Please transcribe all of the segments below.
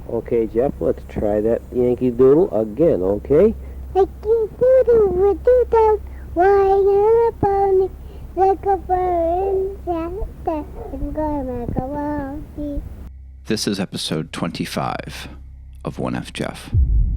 Okay, Jeff, let's try that Yankee Doodle again, okay? Yankee Doodle with doodle, riding on a pony, like a bird in Santa, and gonna make a wonky. This is episode 25 of 1F Jeff.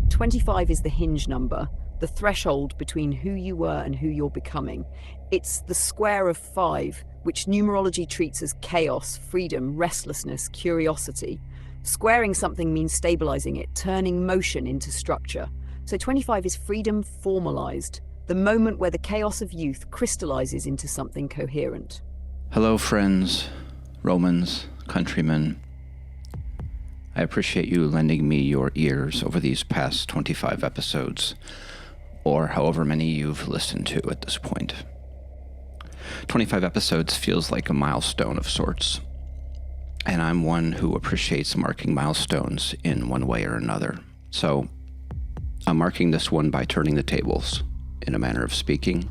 25 is the hinge number, the threshold between who you were and who you're becoming. It's the square of 5, which numerology treats as chaos, freedom, restlessness, curiosity. Squaring something means stabilizing it, turning motion into structure. So 25 is freedom formalized, the moment where the chaos of youth crystallizes into something coherent. Hello, friends, Romans, countrymen. I appreciate you lending me your ears over these past 25 episodes, or however many you've listened to at this point. 25 episodes feels like a milestone of sorts, and I'm one who appreciates marking milestones in one way or another. So I'm marking this one by turning the tables, in a manner of speaking.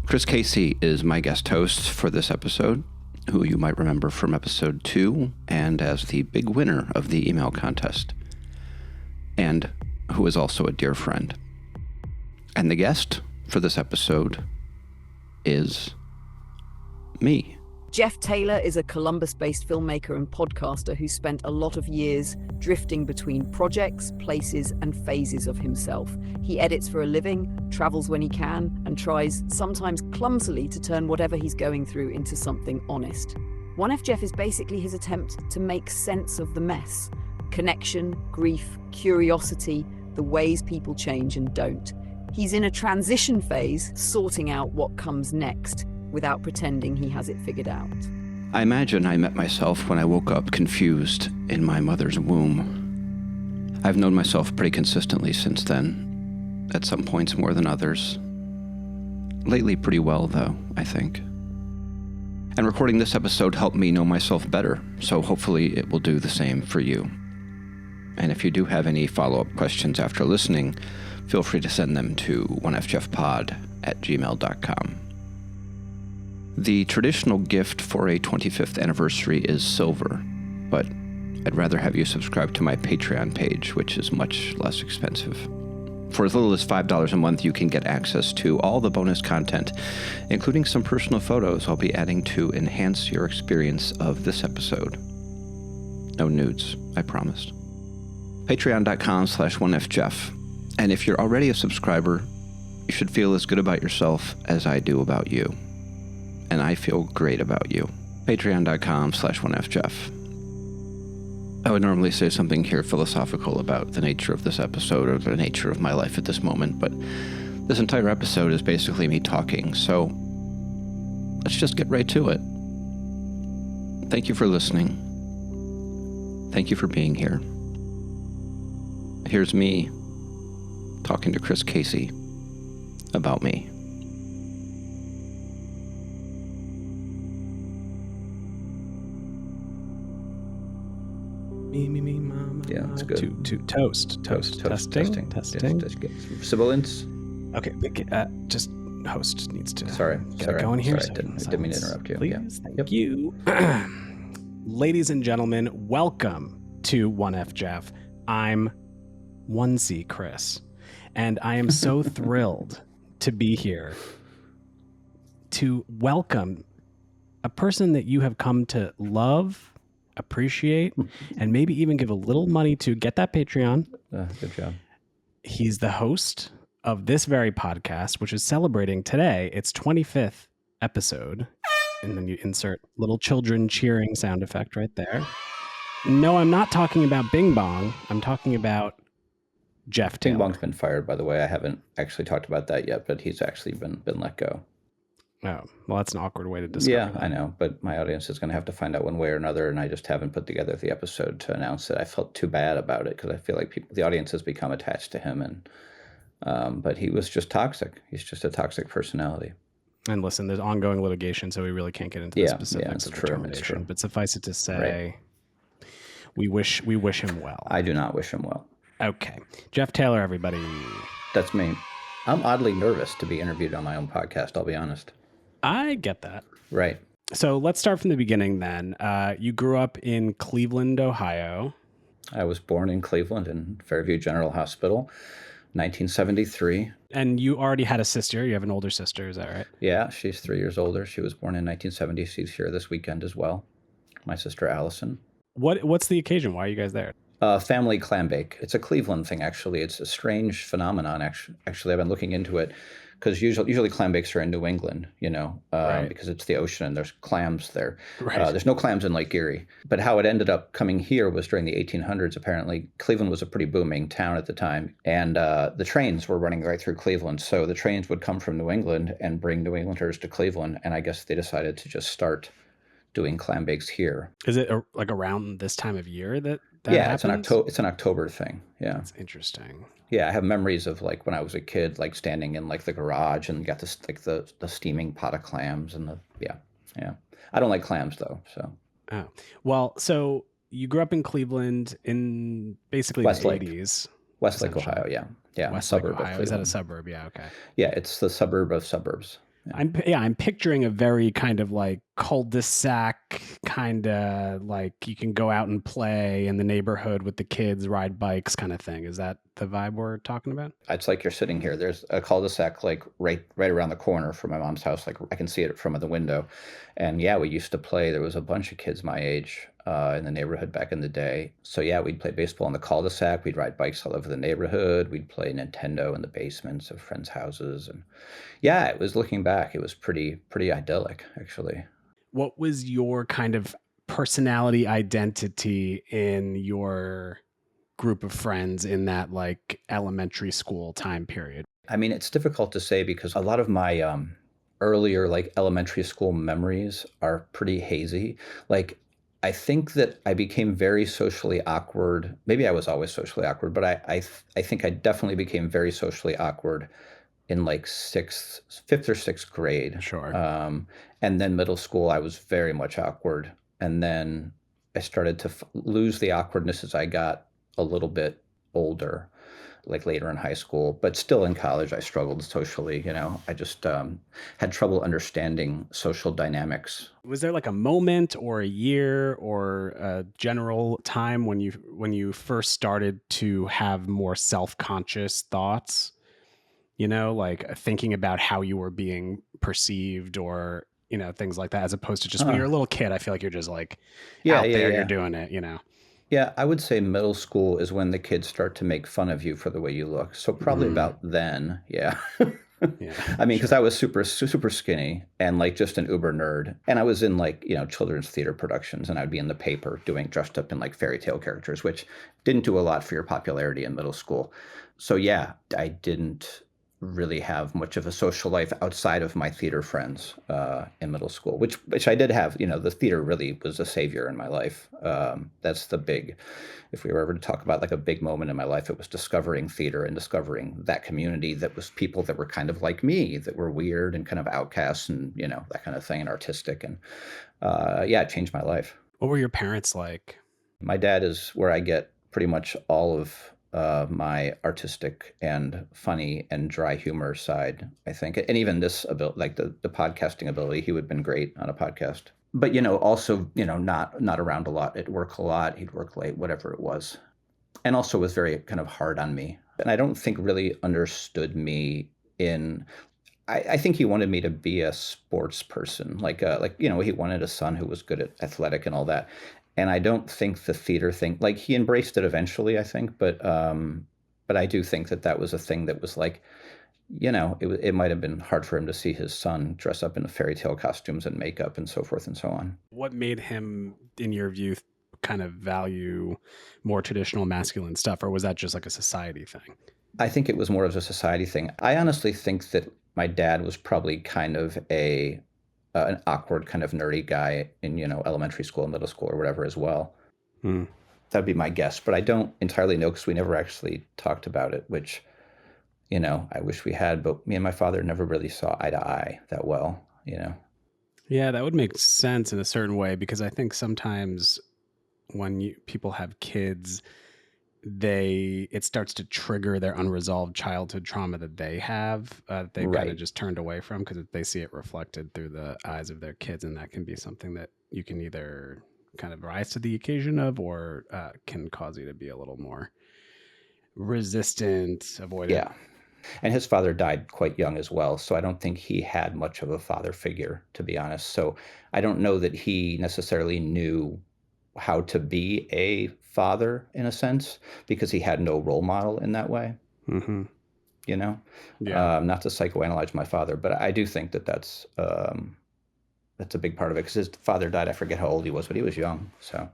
Chris Casey is my guest host for this episode, who you might remember from episode 2 and as the big winner of the email contest, and who is also a dear friend. And the guest for this episode is me. Jeff Taylor is a Columbus-based filmmaker and podcaster who spent a lot of years drifting between projects, places, and phases of himself. He edits for a living, travels when he can, and tries, sometimes clumsily, to turn whatever he's going through into something honest. 1F Jeff is basically his attempt to make sense of the mess. Connection, grief, curiosity, the ways people change and don't. He's in a transition phase, sorting out what comes next, without pretending he has it figured out. I imagine I met myself when I woke up confused in my mother's womb. I've known myself pretty consistently since then, at some points more than others. Lately pretty well, though, I think. And recording this episode helped me know myself better, so hopefully it will do the same for you. And if you do have any follow-up questions after listening, feel free to send them to 1fjeffpod@gmail.com. The traditional gift for a 25th anniversary is silver, but I'd rather have you subscribe to my Patreon page, which is much less expensive. For as little as $5 a month, you can get access to all the bonus content, including some personal photos I'll be adding to enhance your experience of this episode. No nudes, I promised. Patreon.com/1FJeff. And if you're already a subscriber, you should feel as good about yourself as I do about you. And I feel great about you. Patreon.com/1FJeff. I would normally say something here philosophical about the nature of this episode or the nature of my life at this moment, but this entire episode is basically me talking, so let's just get right to it. Thank you for listening. Thank you for being here. Here's me talking to Chris Casey about me. Me, mama. Yeah, that's good. Toast. Testing. Sibilance? Okay, just host needs to Sorry. get it going here. I didn't mean to interrupt you. Please, Yeah. thank you. Ladies and gentlemen, welcome to 1F Jeff. I'm 1C Chris, and I am so thrilled to be here to welcome a person that you have come to love, appreciate, and maybe even give a little money to. Get that Patreon. Good job. He's the host of this very podcast, which is celebrating today its 25th episode. And then you insert little children cheering sound effect right there. No, I'm not talking about Bing Bong. I'm talking about Jeff Taylor. Bing Bong's been fired, by the way. I haven't actually talked about that yet, but he's actually been let go. Oh, well, that's an awkward way to discover Yeah, that. I know, but my audience is going to have to find out one way or another, and I just haven't put together the episode to announce it. I felt too bad about it because I feel like the audience has become attached to him, and but he was just toxic. He's just a toxic personality. And listen, there's ongoing litigation, so we really can't get into the specifics of the termination. But suffice it to say, we wish him well. I do not wish him well. Okay. Jeff Taylor, everybody. That's me. I'm oddly nervous to be interviewed on my own podcast, I'll be honest. I get that. Right. So let's start from the beginning then. You grew up in Cleveland, Ohio. I was born in Cleveland in Fairview General Hospital, 1973. And you already had a sister. You have an older sister, is that right? Yeah, she's 3 years older. She was born in 1970. She's here this weekend as well. My sister Allison. What's the occasion? Why are you guys there? Family clam bake. It's a Cleveland thing, actually. It's a strange phenomenon. Actually, I've been looking into it because usually clam bakes are in New England, Right. because it's the ocean and there's clams there. Right. There's no clams in Lake Erie. But how it ended up coming here was during the 1800s, apparently. Cleveland was a pretty booming town at the time. And the trains were running right through Cleveland. So the trains would come from New England and bring New Englanders to Cleveland. And I guess they decided to just start doing clam bakes here. Is it like around this time of year that Yeah, happens? it's an October thing. Yeah. That's interesting. Yeah, I have memories of like when I was a kid, like standing in like the garage and got this like the steaming pot of clams and yeah. I don't like clams though, so. Oh, well, so you grew up in Cleveland in basically Westlake. the 80s. Westlake, Essentially. Ohio, yeah, Westlake, suburb of Ohio. Is that a Cleveland. suburb? Yeah, okay. Yeah, it's the suburb of suburbs. I'm picturing a very kind of like cul-de-sac kind of like you can go out and play in the neighborhood with the kids, ride bikes kind of thing. Is that the vibe we're talking about? It's like you're sitting here. There's a cul-de-sac like right around the corner from my mom's house. Like I can see it from the window. And yeah, we used to play. There was a bunch of kids my age in the neighborhood back in the day. So yeah, we'd play baseball in the cul-de-sac. We'd ride bikes all over the neighborhood. We'd play Nintendo in the basements of friends' houses. And yeah, it was looking back, it was pretty idyllic, actually. What was your kind of personality identity in your group of friends in that like elementary school time period? I mean, it's difficult to say because a lot of my earlier like elementary school memories are pretty hazy. Like I think that I became very socially awkward. Maybe I was always socially awkward, but I think I definitely became very socially awkward in like fifth or sixth grade. Sure. And then middle school, I was very much awkward. And then I started to lose the awkwardness as I got a little bit older, like later in high school. But still in college, I struggled socially. I just had trouble understanding social dynamics. Was there like a moment or a year or a general time when you first started to have more self-conscious thoughts? Like thinking about how you were being perceived or, things like that, as opposed to just when you're a little kid, I feel like you're just like out there, you're doing it, Yeah, I would say middle school is when the kids start to make fun of you for the way you look. So probably about then, yeah. Yeah. I mean, because I was super skinny and like just an uber nerd. And I was in like, children's theater productions and I'd be in the paper dressed up in like fairy tale characters, which didn't do a lot for your popularity in middle school. So yeah, I didn't really have much of a social life outside of my theater friends in middle school, which I did have. The theater really was a savior in my life. That's the big, if we were ever to talk about like a big moment in my life, it was discovering theater and discovering that community that was people that were kind of like me, that were weird and kind of outcasts and, that kind of thing, and artistic. And yeah, it changed my life. What were your parents like? My dad is where I get pretty much all of my artistic and funny and dry humor side, I think. And even this ability, like the podcasting ability, he would have been great on a podcast. But, also, not around a lot. At work a lot. He'd work late, whatever it was. And also was very kind of hard on me. And I don't think really understood me in... I think he wanted me to be a sports person. He wanted a son who was good at athletic and all that. And I don't think the theater thing, like he embraced it eventually, I think, but I do think that was a thing that was like, it might have been hard for him to see his son dress up in fairy tale costumes and makeup and so forth and so on. What made him, in your view, kind of value more traditional masculine stuff, or was that just like a society thing? I think it was more of a society thing. I honestly think that my dad was probably kind of an awkward kind of nerdy guy in, elementary school, middle school or whatever as well. That'd be my guess, but I don't entirely know because we never actually talked about it, which, I wish we had, but me and my father never really saw eye to eye that well, Yeah, that would make sense in a certain way, because I think sometimes when people have kids, it starts to trigger their unresolved childhood trauma that they have, they kind of just turned away from, because they see it reflected through the eyes of their kids, and that can be something that you can either kind of rise to the occasion of, or can cause you to be a little more resistant, avoidant? Yeah. And his father died quite young as well. So I don't think he had much of a father figure, to be honest. So I don't know that he necessarily knew how to be a father in a sense, because he had no role model in that way, Mm-hmm. you know? Yeah. Not to psychoanalyze my father, but I do think that that's a big part of it, because his father died. I forget how old he was, but he was young. So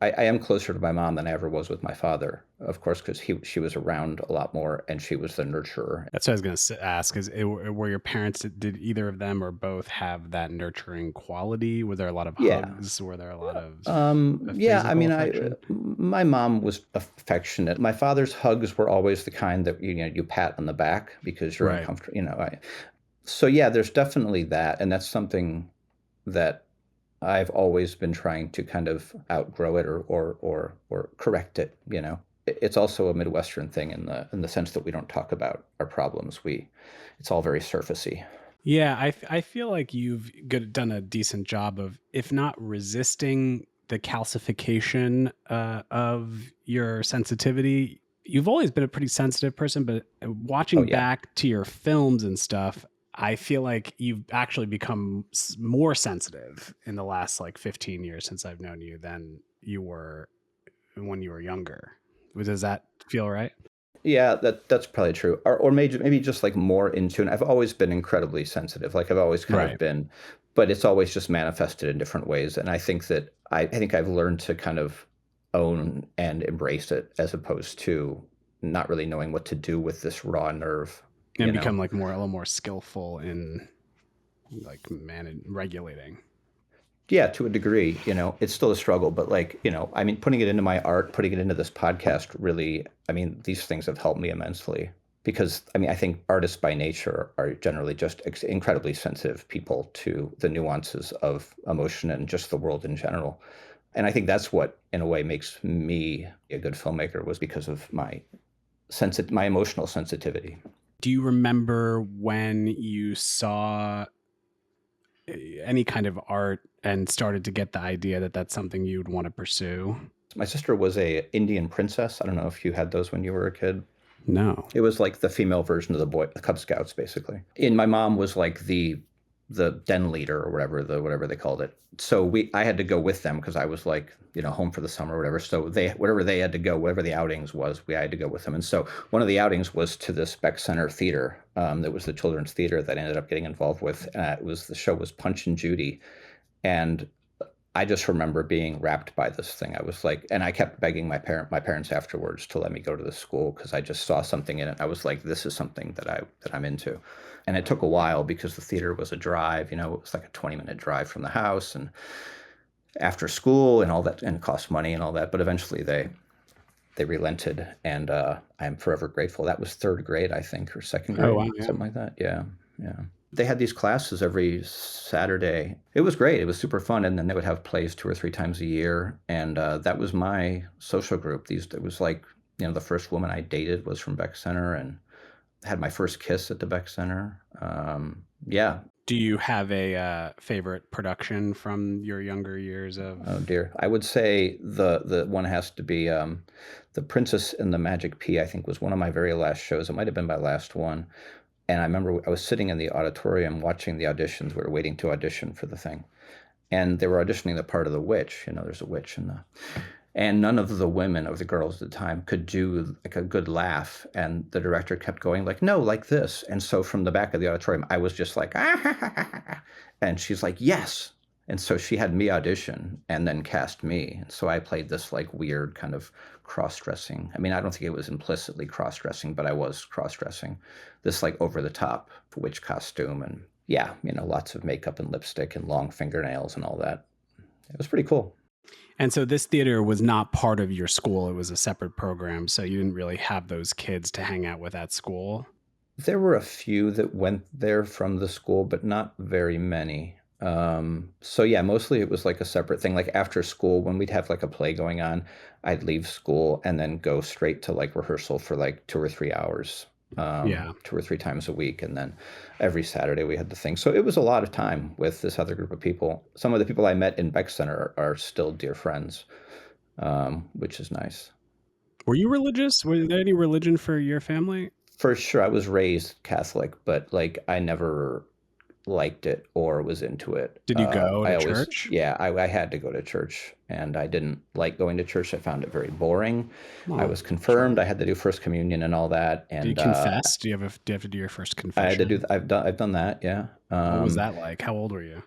I am closer to my mom than I ever was with my father, of course, because she was around a lot more and she was the nurturer. That's what I was going to ask. Were your parents, did either of them or both have that nurturing quality? Were there a lot of Yeah. hugs? Were there a lot of Yeah, I physical mean, affection? my mom was affectionate. My father's hugs were always the kind that you pat on the back because you're Right. uncomfortable. So yeah, there's definitely that, and that's something that I've always been trying to kind of outgrow it or correct it. It's also a Midwestern thing in the sense that we don't talk about our problems. It's all very surfacey. Yeah, I feel like you've done a decent job of, if not resisting the calcification of your sensitivity. You've always been a pretty sensitive person, but watching Oh, yeah. back to your films and stuff, I feel like you've actually become more sensitive in the last like 15 years since I've known you than you were when you were younger. Does that feel right? Yeah, that's probably true. Or maybe just like more in tune. I've always been incredibly sensitive. Like I've always kind Right. of been, but it's always just manifested in different ways. And I think that I think I've learned to kind of own and embrace it, as opposed to not really knowing what to do with this raw nerve. And become like a little more skillful in like regulating. Yeah, to a degree, it's still a struggle, but I mean, putting it into my art, putting it into this podcast, really, I mean, these things have helped me immensely, because I mean, I think artists by nature are generally just incredibly sensitive people to the nuances of emotion and just the world in general. And I think that's what, in a way, makes me a good filmmaker, was because of my emotional sensitivity. Do you remember when you saw any kind of art and started to get the idea that that's something you'd want to pursue? My sister was a Indian princess. I don't know if you had those when you were a kid. No. It was like the female version of the Cub Scouts, basically. And my mom was like the den leader or whatever they called it. So I had to go with them because I was like, home for the summer or whatever. So wherever they had to go, whatever the outings was, I had to go with them. And so one of the outings was to this Beck Center theater. That was the children's theater that I ended up getting involved with. The show was Punch and Judy. And I just remember being wrapped by this thing. I was like, and I kept begging my parents afterwards to let me go to the school, because I just saw something in it. I was like, this is something that I'm into. And it took a while because the theater was a drive, it was like a 20-minute drive from the house and after school and all that, and it cost money and all that. But eventually they relented, and I'm forever grateful. That was third grade, I think, or second grade, wow, yeah. something like that. Yeah. They had these classes every Saturday. It was great. It was super fun. And then they would have plays 2 or 3 times a year. And that was my social group. It was like, the first woman I dated was from Beck Center, and had my first kiss at the Beck Center. Yeah. Do you have a favorite production from your younger years of? Oh dear. I would say the one has to be The Princess and the Magic Pea, I think, was one of my very last shows. It might have been my last one. And I remember I was sitting in the auditorium watching the auditions. We were waiting to audition for the thing. And they were auditioning the part of the witch. There's a witch and none of the women, or the girls at the time, could do like a good laugh. And the director kept going like, no, like this. And so from the back of the auditorium, I was just like, ah, and she's like, yes. And so she had me audition and then cast me. And so I played this like weird kind of cross-dressing. I mean, I don't think it was implicitly cross-dressing, but I was cross-dressing this like over-the-top witch costume. And yeah, lots of makeup and lipstick and long fingernails and all that. It was pretty cool. And so this theater was not part of your school. It was a separate program. So you didn't really have those kids to hang out with at school. There were a few that went there from the school, but not very many. So yeah, mostly it was like a separate thing. Like after school, when we'd have like a play going on, I'd leave school and then go straight to like rehearsal for like 2 or 3 hours. Yeah. 2 or 3 times a week, and then every Saturday we had the thing. So it was a lot of time with this other group of people. Some of the people I met in Beck Center are still dear friends, which is nice. Were you religious? Was there any religion for your family? For sure, I was raised Catholic, but like I never liked it or was into it. Did you go I to always, church? yeah, I had to go to church, and I didn't like going to church. I found it very boring. I Oh, was confirmed. I had to do First Communion and all that, do you and confess? Do you have to do your first I had to do. confession? I've done that. Yeah. What was that like? How old were you?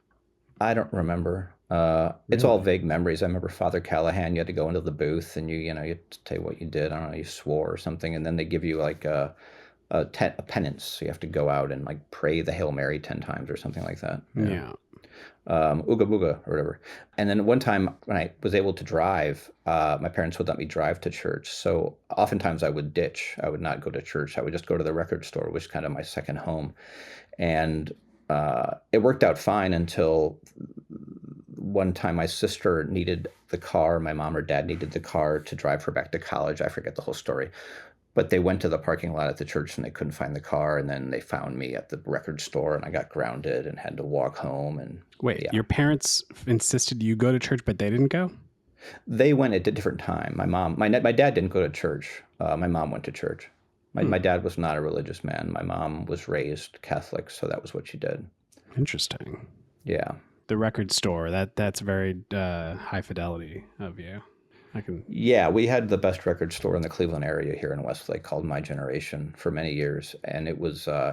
I don't remember. It's all Really? vague memories. I remember Father Callahan. You had to go into the booth, and you had to say what you did. I don't know. You swore or something, and then they give you like a penance. So you have to go out and like pray the Hail Mary 10 times or something like that. Yeah. Ooga booga or whatever. And then one time when I was able to drive, my parents would let me drive to church. So oftentimes I would ditch. I would not go to church. I would just go to the record store, which is kind of my second home. And it worked out fine until one time my sister needed the car. My mom or dad needed the car to drive her back to college. I forget the whole story. But they went to the parking lot at the church and they couldn't find the car. And then they found me at the record store and I got grounded and had to walk home. And Wait, yeah, your parents insisted you go to church, but they didn't go? they went at a different time. My dad didn't go to church. My mom went to church. My dad was not a religious man. My mom was raised Catholic, so that was what she did. Interesting. Yeah. The record store, that's very high fidelity of you. I can. Yeah, we had the best record store in the Cleveland area here in Westlake called My Generation for many years, and it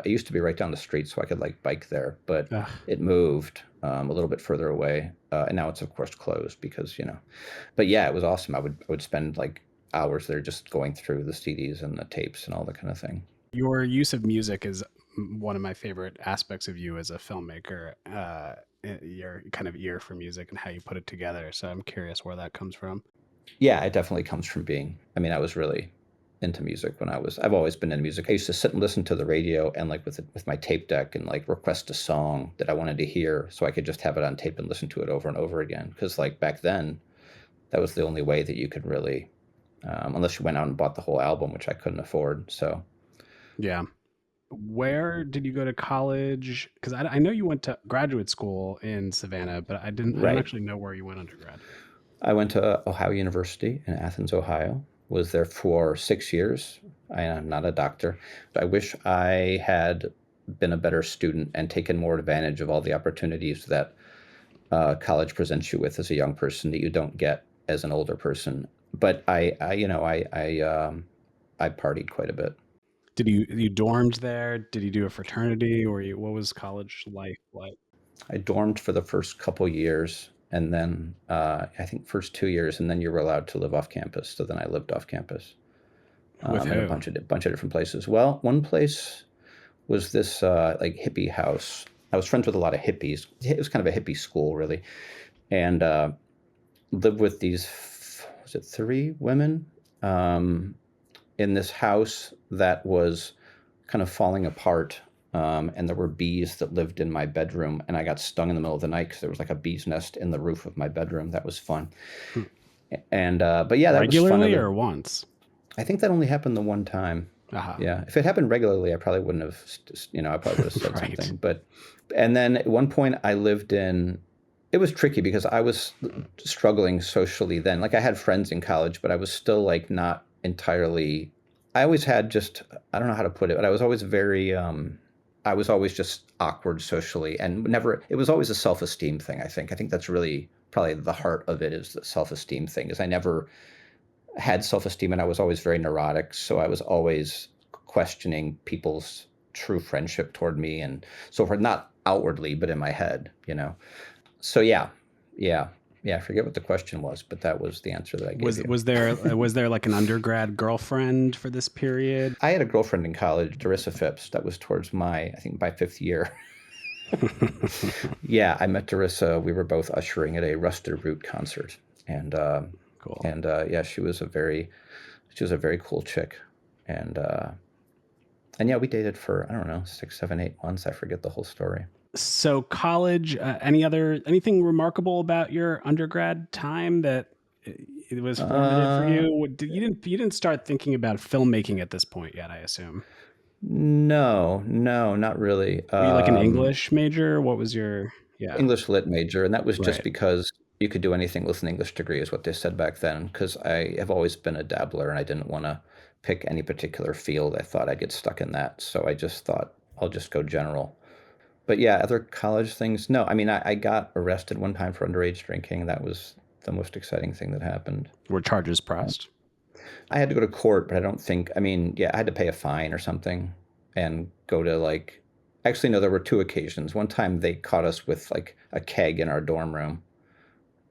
used to be right down the street, so I could like bike there, but Ugh. it moved a little bit further away, and now it's of course closed because But yeah, it was awesome. I would spend like hours there just going through the CDs and the tapes and all that kind of thing. Your use of music is one of my favorite aspects of you as a filmmaker. Your kind of ear for music and how you put it together. So I'm curious where that comes from. Yeah, it definitely comes from I was really into music I've always been into music. I used to sit and listen to the radio and like with my tape deck and like request a song that I wanted to hear so I could just have it on tape and listen to it over and over again. Because like back then, that was the only way that you could really, unless you went out and bought the whole album, which I couldn't afford. So Yeah. Where did you go to college? Because I know you went to graduate school in Savannah, but I don't right. actually know where you went undergrad. I went to Ohio University in Athens, Ohio. Was there for 6 years. I am not a doctor. I wish I had been a better student and taken more advantage of all the opportunities that college presents you with as a young person that you don't get as an older person. But I partied quite a bit. Did you dormed there? Did you do a fraternity, or what was college life like? I dormed for the first couple years, and then I think first 2 years, and then you were allowed to live off campus. So then I lived off campus With in who? a bunch of different places. Well, one place was this like hippie house. I was friends with a lot of hippies. It was kind of a hippie school, really, and lived with these was it 3 women in this house that was kind of falling apart. And there were bees that lived in my bedroom, and I got stung in the middle of the night because there was like a bee's nest in the roof of my bedroom. That was fun. Hmm. And but yeah, that was Regularly fun. or once? I think that only happened the one time. Uh-huh. Yeah, if it happened regularly, I probably wouldn't have. I probably would have said Right. something. But and then at one point, I lived in. It was tricky because I was struggling socially then. Like I had friends in college, but I was still like not entirely. I always had just I don't know how to put it, but I was always very. I was always just awkward socially and never, it was always a self-esteem thing, I think. I think that's really probably the heart of it is the self-esteem thing is I never had self-esteem and I was always very neurotic. So I was always questioning people's true friendship toward me and so forth, not outwardly, but in my head, So yeah. I forget what the question was, but that was the answer that I gave you. Was there like an undergrad girlfriend for this period? I had a girlfriend in college, Darissa Phipps. That was towards I think my 5th year. Yeah, I met Darissa. We were both ushering at a Rusted Root concert, and Cool. And yeah, she was a very cool chick, and yeah, we dated for I don't know 6, 7, 8 months. I forget the whole story. So college, anything remarkable about your undergrad time that it was formative for you? You didn't start thinking about filmmaking at this point yet, I assume. No, no, not really. Were you like an English major? What was your, yeah, English lit major, and that was just right. because you could do anything with an English degree, is what they said back then. Because I have always been a dabbler, and I didn't want to pick any particular field. I thought I'd get stuck in that, so I just thought I'll just go general. But yeah, other college things, no. I mean, I got arrested one time for underage drinking. That was the most exciting thing that happened. Were charges pressed? I had to go to court, but I don't think, I mean, yeah, I had to pay a fine or something and go to like, actually, no, there were two occasions. One time they caught us with like a keg in our dorm room,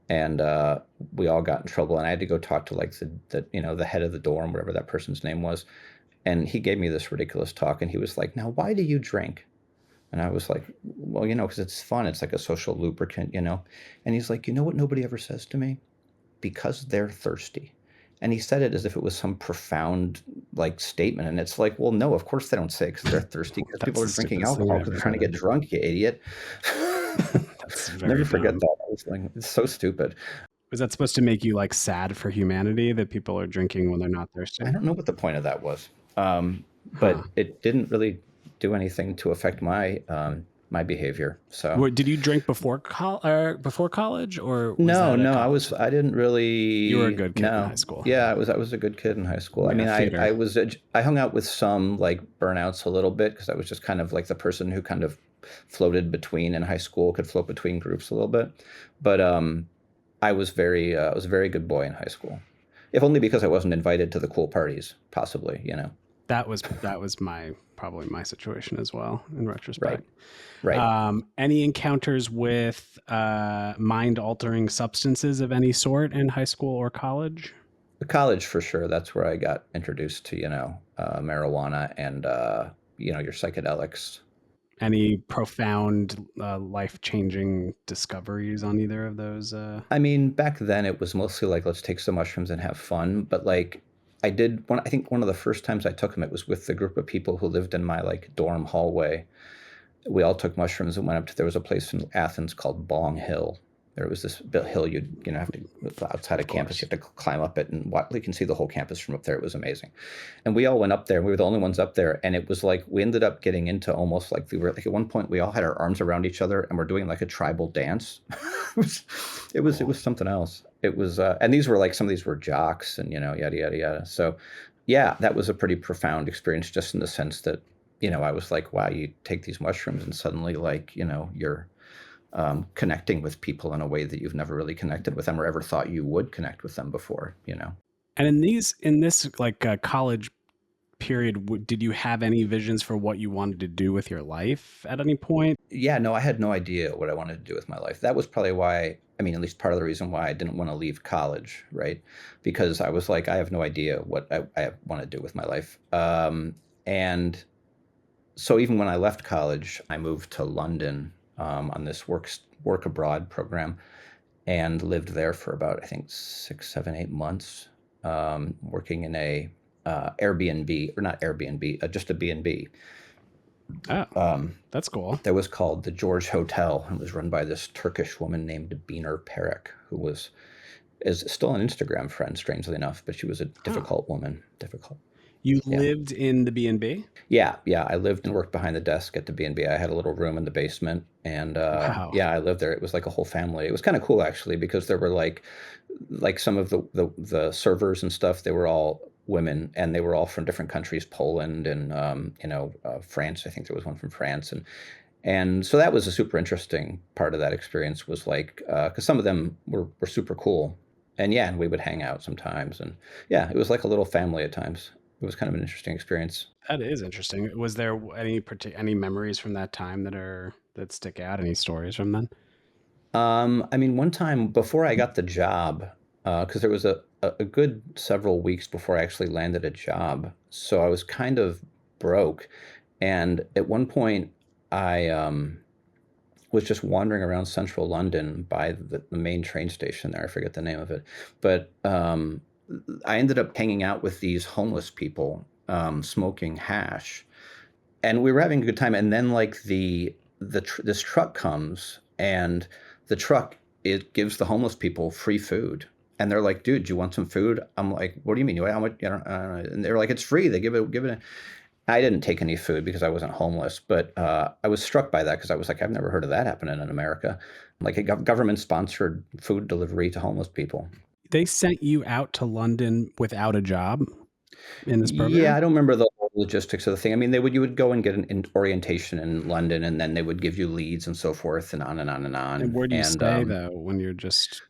and we all got in trouble. And I had to go talk to like the head of the dorm, whatever that person's name was. And he gave me this ridiculous talk, and he was like, "Now, why do you drink?" And I was like, "Well, because it's fun. It's like a social lubricant." And he's like, "You know what nobody ever says to me? Because they're thirsty." And he said it as if it was some profound like statement. And it's like, well, no, of course they don't say it because they're thirsty, because people are That's the drinking stupidest thing alcohol I've because they're ever trying to get heard. drunk, you idiot. That's very Never forget dumb. that. I was like, it's so stupid. Was that supposed to make you like sad for humanity that people are drinking when they're not thirsty? I don't know what the point of that was. Huh. But it didn't really do anything to affect my behavior. So Did you drink before college, or was no, that a no, college thing? I didn't really. You were a good kid in No. high school. Yeah, I was a good kid in high school. I Yeah, mean, theater. I hung out with some like burnouts a little bit because I was just kind of like the person who kind of floated between in high school, could float between groups a little bit. But I was I was a very good boy in high school, if only because I wasn't invited to the cool parties, possibly. That was probably my situation as well, in retrospect. Right. Any encounters with mind-altering substances of any sort in high school or college? College for sure. That's where I got introduced to marijuana and your psychedelics. Any profound, life-changing discoveries on either of those? I mean, back then it was mostly like, let's take some mushrooms and have fun. But like, I think one of the first times I took them, it was with the group of people who lived in my like dorm hallway. We all took mushrooms and went up to, there was a place in Athens called Bong Hill. There was this hill you'd have to, outside of campus, you have to climb up it, and you can see the whole campus from up there. It was amazing. And we all went up there, and we were the only ones up there. And it was like, we ended up getting into almost like, we were like, at one point we all had our arms around each other and we're doing like a tribal dance. it was something else. It was, and these were like, some of these were jocks and, yada, yada, yada. So yeah, that was a pretty profound experience, just in the sense that, I was like, wow, you take these mushrooms and suddenly like, you're connecting with people in a way that you've never really connected with them or ever thought you would connect with them before. And in this like college period, did you have any visions for what you wanted to do with your life at any point? Yeah, no, I had no idea what I wanted to do with my life. That was probably why, I mean, at least part of the reason why I didn't want to leave college, right? Because I was like, I have no idea what I want to do with my life. And so even when I left college, I moved to London on this work abroad program, and lived there for about, I think, 6, 7, 8 months, working in a Airbnb, or not Airbnb, just a B&B. Oh, that's cool. That was called the George Hotel, and was run by this Turkish woman named Biner Perek, who is still an Instagram friend, strangely enough, but she was a difficult woman. Difficult. You Yeah. lived in the B&B? Yeah. I lived and worked behind the desk at the B&B. I had a little room in the basement, and Wow. yeah, I lived there. It was like a whole family. It was kind of cool actually, because there were like some of the servers and stuff. They were all women, and they were all from different countries, Poland and France. I think there was one from France, and so that was a super interesting part of that experience. Was like, because some of them were super cool, and yeah, and we would hang out sometimes, and yeah, it was like a little family at times. It was kind of an interesting experience. That is interesting. Was there any memories from that time that stick out? Any stories from then? I mean, one time before I got the job, because there was a good several weeks before I actually landed a job, so I was kind of broke. And at one point, I was just wandering around central London by the main train station there. I forget the name of it, but I ended up hanging out with these homeless people, smoking hash, and we were having a good time. And then like this truck comes, and the truck, it gives the homeless people free food. And they're like, dude, do you want some food? I'm like, what do you mean? How much? I don't know. And they're like, it's free. They give it. I didn't take any food because I wasn't homeless, but I was struck by that because I was like, I've never heard of that happening in America, like a government-sponsored food delivery to homeless people. They sent you out to London without a job in this program? Yeah, I don't remember the whole logistics of the thing. I mean, you would go and get an orientation in London, and then they would give you leads and so forth, and on and on and on. And where do you stay, though, when you're just...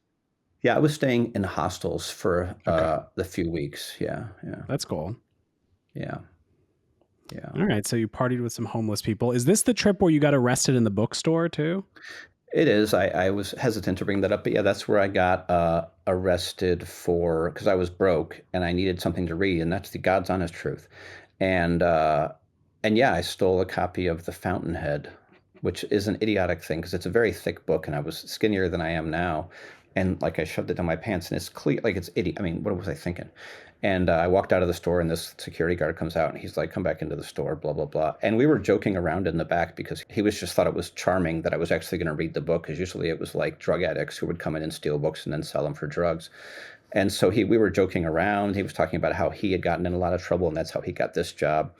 Yeah, I was staying in hostels for Okay. the few weeks. Yeah. That's cool. Yeah. All right, so you partied with some homeless people. Is this the trip where you got arrested in the bookstore, too? It is. I was hesitant to bring that up, but yeah, that's where I got arrested because I was broke and I needed something to read, and that's the God's honest truth. And yeah, I stole a copy of The Fountainhead, which is an idiotic thing because it's a very thick book, and I was skinnier than I am now, and like I shoved it down my pants, and it's clear, like it's idiot. I mean, what was I thinking? And I walked out of the store, and this security guard comes out, and he's like, "Come back into the store," blah, blah, blah. And we were joking around in the back because he was just thought it was charming that I was actually going to read the book, because usually it was like drug addicts who would come in and steal books and then sell them for drugs. And so we were joking around. He was talking about how he had gotten in a lot of trouble, and that's how he got this job,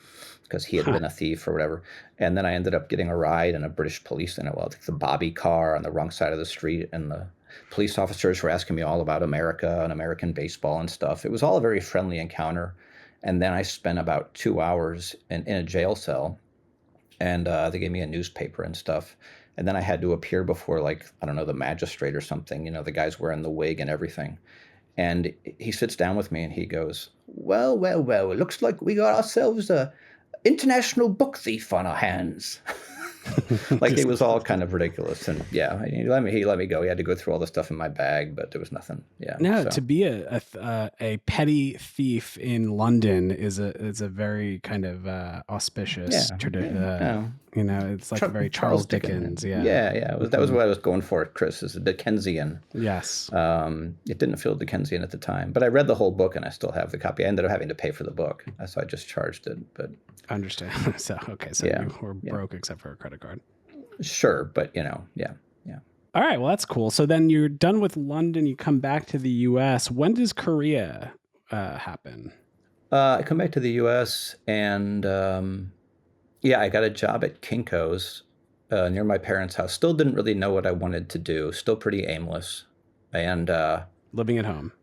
because he had been a thief or whatever. And then I ended up getting a ride in a British police, the Bobby car on the wrong side of the street, and the police officers were asking me all about America and American baseball and stuff. It was all a very friendly encounter. And then I spent about 2 hours in a jail cell, and they gave me a newspaper and stuff. And then I had to appear before, like, I don't know, the magistrate or something, the guy's wearing the wig and everything. And he sits down with me and he goes, well, it looks like we got ourselves a international book thief on our hands. Like, it was all kind of ridiculous. And yeah, he let me go. He had to go through all the stuff in my bag, but there was nothing. Yeah. No, so. to be a petty thief in London is a very kind of auspicious tradition. It's like very Charles Dickens. Yeah. That was what I was going for, Chris, is a Dickensian. Yes. It didn't feel Dickensian at the time, but I read the whole book and I still have the copy. I ended up having to pay for the book, so I just charged it. But I understand. So you were broke except for a credit card. Sure, but yeah. All right, well, that's cool. So then you're done with London. You come back to the U.S. When does Korea happen? I come back to the U.S. and I got a job at Kinko's near my parents' house. Still didn't really know what I wanted to do. Still pretty aimless, and living at home.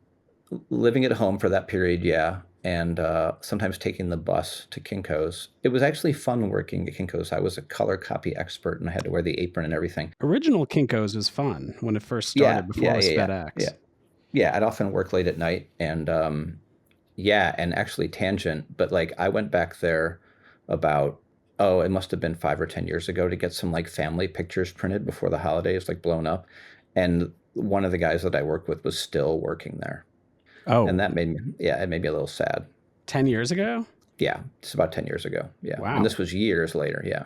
Living at home for that period, yeah. And sometimes taking the bus to Kinko's. It was actually fun working at Kinko's. I was a color copy expert, and I had to wear the apron and everything. Original Kinko's was fun when it first started, before it was FedEx. Yeah, I'd often work late at night, and and actually tangent, but like I went back there about, it must have been 5 or 10 years ago to get some like family pictures printed before the holidays, like blown up. And one of the guys that I worked with was still working there. Oh. And that made me a little sad. 10 years ago? Yeah, it's about 10 years ago. Yeah. Wow. And this was years later. Yeah.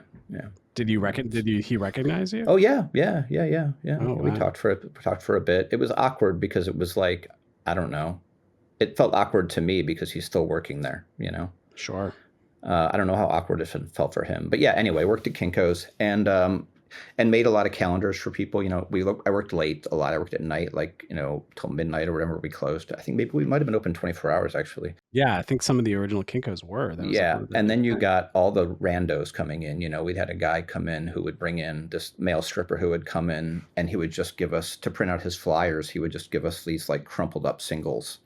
Did he recognize you? Oh yeah. Oh, We wow. talked for a bit. It was awkward because it was like, I don't know. It felt awkward to me because he's still working there, Sure. I don't know how awkward it felt for him. But yeah, anyway, worked at Kinko's and made a lot of calendars for people. I worked late a lot. I worked at night, like, till midnight or whatever we closed. I think maybe we might have been open 24 hours, actually. Yeah, I think some of the original Kinko's were. And then you got all the randos coming in. We'd had a guy come in who would bring in this male stripper who would come in, and he would just give us, to print out his flyers, he would just give us these like crumpled up singles.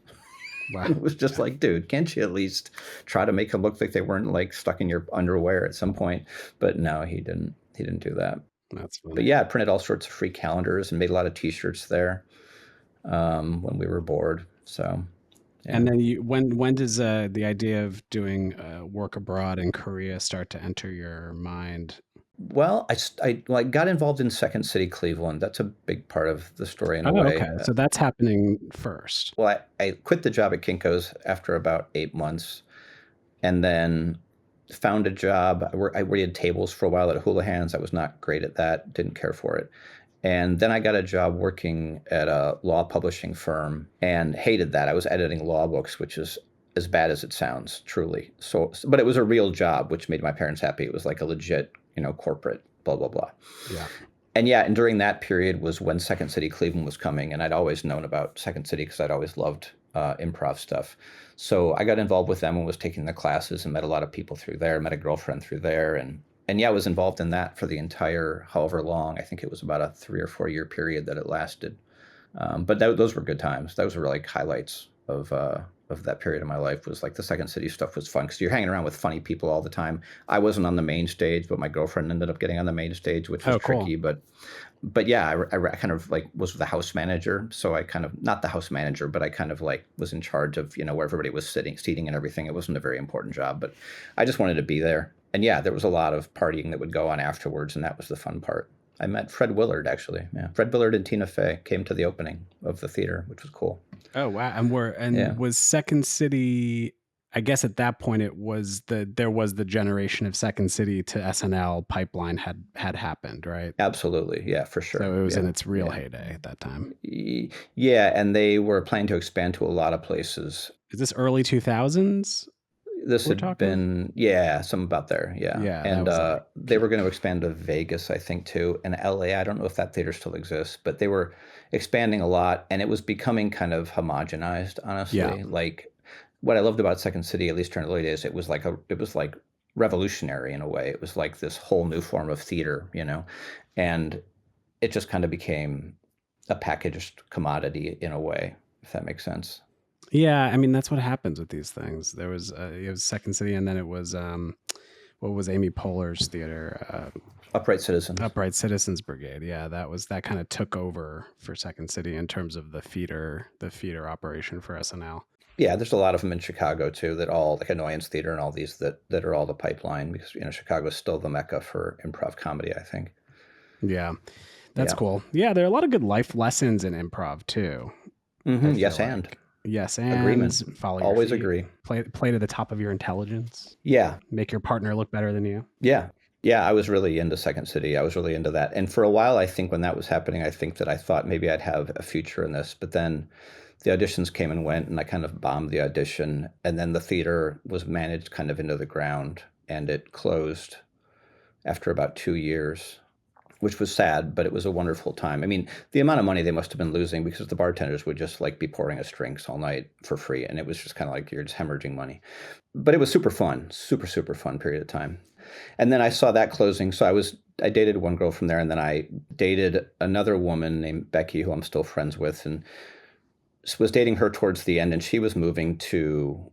Wow. It was just like, dude, can't you at least try to make them look like they weren't like stuck in your underwear at some point? But no, he didn't do that. That's funny. But yeah, I printed all sorts of free calendars and made a lot of T-shirts there when we were bored. So, yeah. And then when does the idea of doing work abroad in Korea start to enter your mind? Well, I got involved in Second City Cleveland. That's a big part of the story in a way. Okay. So that's happening first. Well, I quit the job at Kinko's after about 8 months, and then found a job. I waited tables for a while at Houlihan's. I was not great at that. Didn't care for it. And then I got a job working at a law publishing firm and hated that. I was editing law books, which is as bad as it sounds, truly. But it was a real job, which made my parents happy. It was like a legit, corporate, blah, blah, blah. Yeah. And during that period was when Second City Cleveland was coming. And I'd always known about Second City because I'd always loved improv stuff. So I got involved with them and was taking the classes and met a lot of people through there, met a girlfriend through there. And yeah, I was involved in that for the entire, however long. I think it was about a 3 or 4 year period that it lasted. But those were good times. Those were like highlights of that period of my life. Was like the Second City stuff was fun because you're hanging around with funny people all the time. I wasn't on the main stage, but my girlfriend ended up getting on the main stage, which was tricky. But yeah, I kind of like was the house manager. So I kind of, not the house manager, but I kind of like was in charge of, where everybody was seating and everything. It wasn't a very important job, but I just wanted to be there. And yeah, there was a lot of partying that would go on afterwards, and that was the fun part. I met Fred Willard, actually. Yeah, Fred Willard and Tina Fey came to the opening of the theater, which was cool. Oh wow! Was Second City? I guess at that point there was the generation of Second City to SNL pipeline had happened, right? Absolutely, yeah, for sure. So it was in its real heyday at that time. Yeah, and they were planning to expand to a lot of places. Is this early 2000s? This had been, some about there, yeah. And they were going to expand to Vegas, I think, too, and LA. I don't know if that theater still exists, but they were expanding a lot, and it was becoming kind of homogenized, honestly. Yeah. Like, what I loved about Second City, at least during the early days, it was like revolutionary in a way. It was like this whole new form of theater, and it just kind of became a packaged commodity in a way, if that makes sense. Yeah, I mean that's what happens with these things. It was Second City, and then it was what was Amy Poehler's theater? Upright Citizens. Upright Citizens Brigade. Yeah, that kind of took over for Second City in terms of the feeder operation for SNL. Yeah, there's a lot of them in Chicago too. That all like Annoyance Theater and all these that are all the pipeline because Chicago is still the mecca for improv comedy, I think. Yeah, that's cool. Yeah, there are a lot of good life lessons in improv too. Mm-hmm. Yes, and agreement. Follow your always feet. Agree. Play to the top of your intelligence. Yeah. Make your partner look better than you. Yeah. Yeah, I was really into Second City. I was really into that. And for a while, I think when that was happening, I think that I thought maybe I'd have a future in this. But then the auditions came and went, and I kind of bombed the audition. And then the theater was managed kind of into the ground, and it closed after about 2 years, which was sad, but it was a wonderful time. I mean, the amount of money they must have been losing because the bartenders would just like be pouring us drinks all night for free. And it was just kind of like you're just hemorrhaging money. But it was super fun, super, super fun period of time. And then I saw that closing. So I dated one girl from there, and then I dated another woman named Becky, who I'm still friends with, and was dating her towards the end. And she was moving to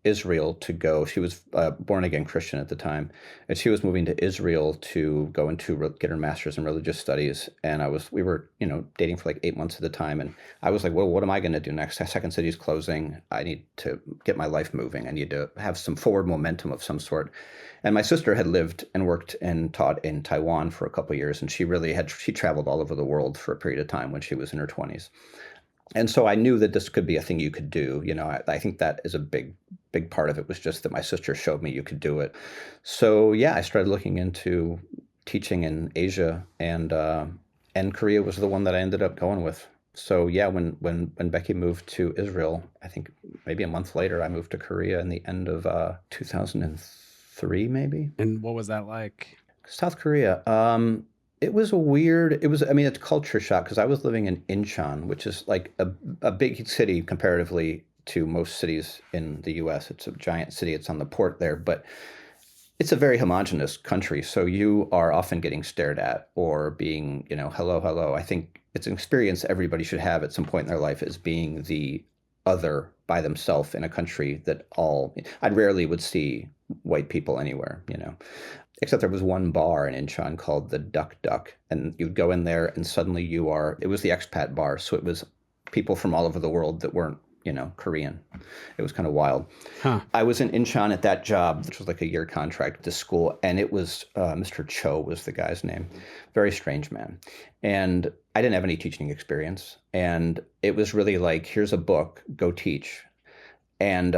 Israel to go. She was born again Christian at the time, and she was moving to Israel to go into get her master's in religious studies. And we were dating for like 8 months at the time, and I was like, well, what am I going to do next? Second City's closing. I need to get my life moving. I need to have some forward momentum of some sort. And my sister had lived and worked and taught in Taiwan for a couple of years, and she traveled all over the world for a period of time when she was in her 20s. And so I knew that this could be a thing you could do. I think that is a big part of it was just that my sister showed me you could do it. So yeah, I started looking into teaching in Asia, and Korea was the one that I ended up going with. So yeah, when Becky moved to Israel, I think maybe a month later, I moved to Korea in the end of 2003, maybe. And what was that like? South Korea. It's culture shock because I was living in Incheon, which is like a big city comparatively to most cities in the U.S. It's a giant city. It's on the port there, but it's a very homogenous country. So you are often getting stared at or being, hello. I think it's an experience everybody should have at some point in their life as being the other by themselves in a country that I rarely would see white people anywhere, Except there was one bar in Incheon called the Duck Duck, and you'd go in there and suddenly it was the expat bar. So it was people from all over the world that weren't, Korean. It was kind of wild. Huh. I was in Incheon at that job, which was like a year contract with the school. And it was, Mr. Cho was the guy's name. Very strange man. And I didn't have any teaching experience. And it was really like, here's a book, go teach. And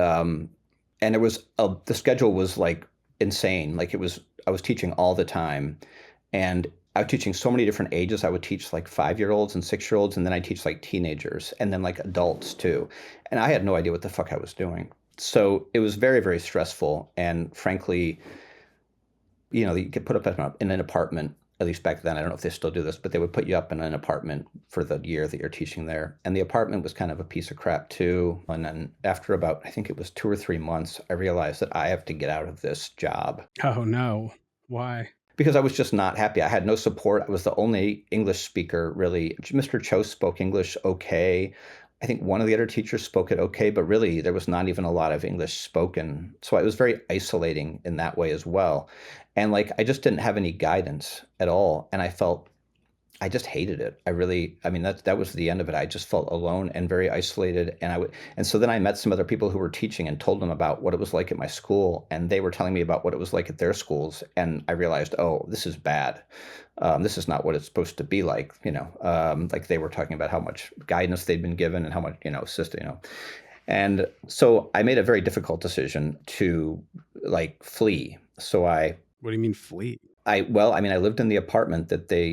it was, the schedule was like insane. Like I was teaching all the time, and I was teaching so many different ages. I would teach like 5-year-olds and 6-year-olds, and then I teach like teenagers and then like adults too. And I had no idea what the fuck I was doing. So it was very, very stressful. And frankly, you get put up in an apartment at least back then, I don't know if they still do this, but they would put you up in an apartment for the year that you're teaching there. And the apartment was kind of a piece of crap too. And then after about, I think it was 2 or 3 months, I realized that I have to get out of this job. Oh, no. Why? Because I was just not happy. I had no support. I was the only English speaker, really. Mr. Cho spoke English okay. I think one of the other teachers spoke it okay, but really there was not even a lot of English spoken. So it was very isolating in that way as well. And like, I just didn't have any guidance at all. And I just hated it. I mean, that was the end of it. I just felt alone and very isolated. And so then I met some other people who were teaching and told them about what it was like at my school. And they were telling me about what it was like at their schools. And I realized, oh, this is bad. This is not what it's supposed to be like, like they were talking about how much guidance they'd been given and how much, And so I made a very difficult decision to like flee. So What do you mean flee? I lived in the apartment that they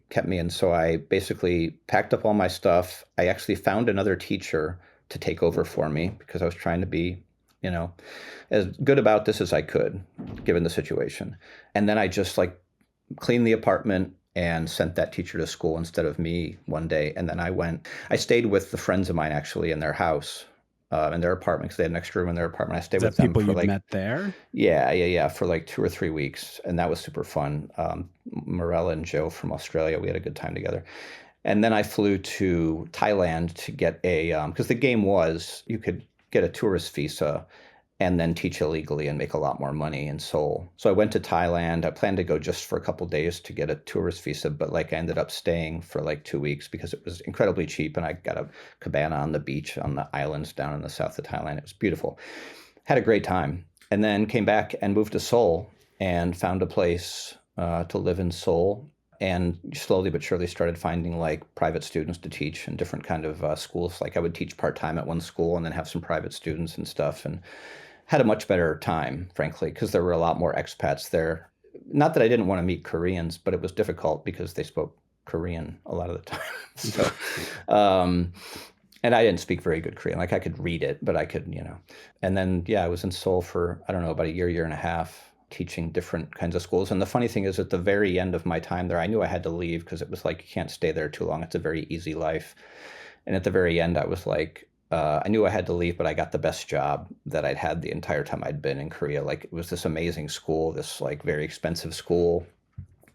kept me in. So I basically packed up all my stuff. I actually found another teacher to take over for me because I was trying to be, as good about this as I could, given the situation. And then I just like cleaned the apartment and sent that teacher to school instead of me one day. And then I stayed with the friends of mine actually in their house. In their apartment, because they had an extra room in their apartment. I stayed with them people for you met there? Yeah, for like 2 or 3 weeks, and that was super fun. Morella and Joe from Australia, we had a good time together. And then I flew to Thailand to get because the game was you could get a tourist visa and then teach illegally and make a lot more money in Seoul. So I went to Thailand. I planned to go just for a couple days to get a tourist visa, but like I ended up staying for like 2 weeks because it was incredibly cheap, and I got a cabana on the beach on the islands down in the south of Thailand. It was beautiful. Had a great time, and then came back and moved to Seoul and found a place to live in Seoul. And slowly but surely started finding like private students to teach in different kind of schools. Like I would teach part-time at one school and then have some private students and stuff, and had a much better time, frankly, because there were a lot more expats there. Not that I didn't want to meet Koreans, but it was difficult because they spoke Korean a lot of the time. So, and I didn't speak very good Korean. Like I could read it, but I could, And then, I was in Seoul for, I don't know, about a year and a half, teaching different kinds of schools. And the funny thing is, at the very end of my time there, I knew I had to leave because it was like, you can't stay there too long. It's a very easy life. And at the very end, I was like, I knew I had to leave, but I got the best job that I'd had the entire time I'd been in Korea. Like it was this amazing school, this like very expensive school.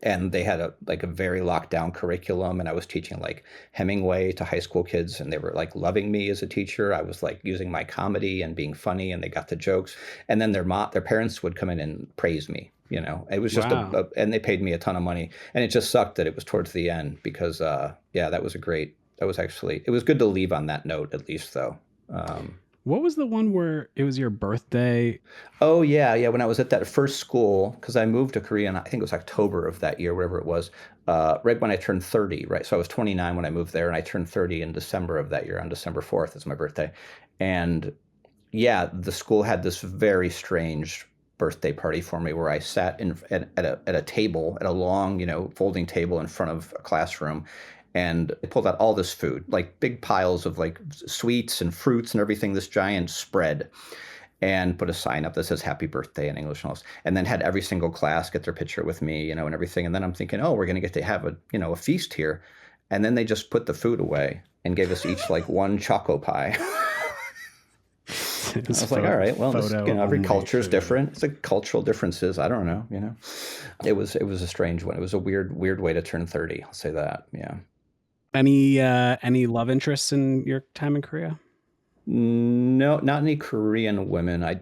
And they had a very locked down curriculum. And I was teaching like Hemingway to high school kids, and they were like loving me as a teacher. I was like using my comedy and being funny, and they got the jokes. And then their parents would come in and praise me. It was just Wow. and they paid me a ton of money. And it just sucked that it was towards the end because, that was it was good to leave on that note, at least, though. What was the one where it was your birthday? Oh, yeah. When I was at that first school, because I moved to Korea, I think it was October of that year, whatever it was, right when I turned 30, right? So I was 29 when I moved there, and I turned 30 in December of that year, on December 4th is my birthday. And the school had this very strange birthday party for me where I sat at a table, at a long, folding table in front of a classroom. And they pulled out all this food, like big piles of like sweets and fruits and everything, this giant spread, and put a sign up that says happy birthday in English and all this, and then had every single class get their picture with me, and everything. And then I'm thinking, oh, we're going to get to have a feast here. And then they just put the food away and gave us each like one choco pie. I was like, all right, well, every culture is different. It's like cultural differences. I don't know, It was a strange one. It was a weird way to turn 30. I'll say that. Yeah. Any love interests in your time in Korea? No, not any Korean women. I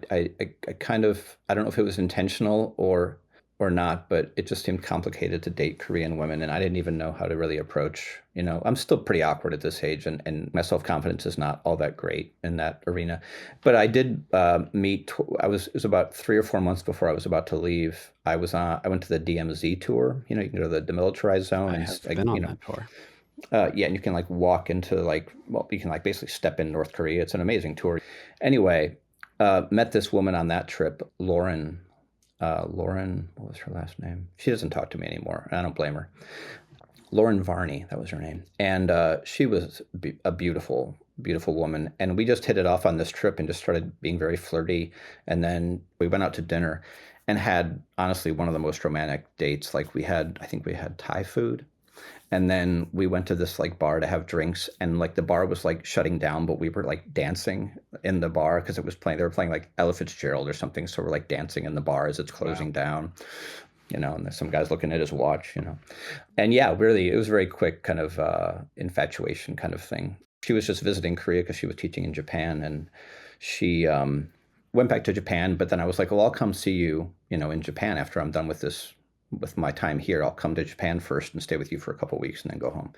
kind of, I don't know if it was intentional or not, but it just seemed complicated to date Korean women, and I didn't even know how to really approach. I'm still pretty awkward at this age, and my self-confidence is not all that great in that arena. But I did meet. It was about 3 or 4 months before I was about to leave. I went to the DMZ tour. You can go to the demilitarized zone. I have been on that tour. And you can like walk into you can like basically step in North Korea. It's an amazing tour. Anyway, met this woman on that trip, Lauren. Lauren, what was her last name? She doesn't talk to me anymore, and I don't blame her. Lauren Varney, that was her name. And she was a beautiful, beautiful woman. And we just hit it off on this trip and just started being very flirty. And then we went out to dinner. and had honestly one of the most romantic dates. Like I think we had Thai food. And then we went to this like bar to have drinks, and like the bar was like shutting down, but we were like dancing in the bar because they were playing like Ella Fitzgerald or something. So we're like dancing in the bar as it's closing down, and there's some guys looking at his watch, And yeah, really, it was a very quick kind of infatuation kind of thing. She was just visiting Korea because she was teaching in Japan, and she went back to Japan. But then I was like, well, I'll come see you, in Japan after I'm done with my time here. I'll come to Japan first and stay with you for a couple of weeks and then go home.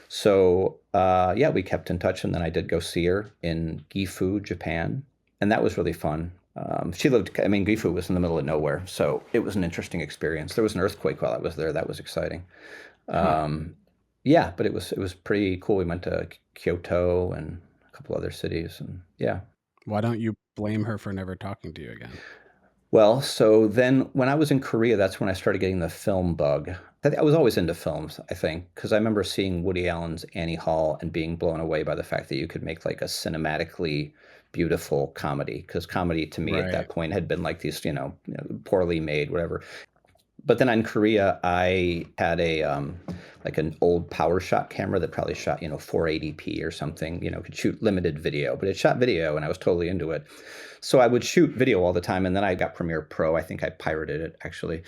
So yeah, we kept in touch, and then I did go see her in Gifu, Japan, and that was really fun. Gifu was in the middle of nowhere, so it was an interesting experience. There was an earthquake while I was there. That was exciting. Yeah, but it was pretty cool. We went to Kyoto and a couple other cities, and yeah. Why don't you blame her for never talking to you again? Well, so then when I was in Korea, that's when I started getting the film bug. I was always into films, I think, because I remember seeing Woody Allen's Annie Hall and being blown away by the fact that you could make like a cinematically beautiful comedy, because comedy to me at that point had been like these, poorly made, whatever. But then in Korea, I had like an old PowerShot camera that probably shot, 480p or something, could shoot limited video, but it shot video and I was totally into it. So I would shoot video all the time. And then I got Premiere Pro. I think I pirated it actually,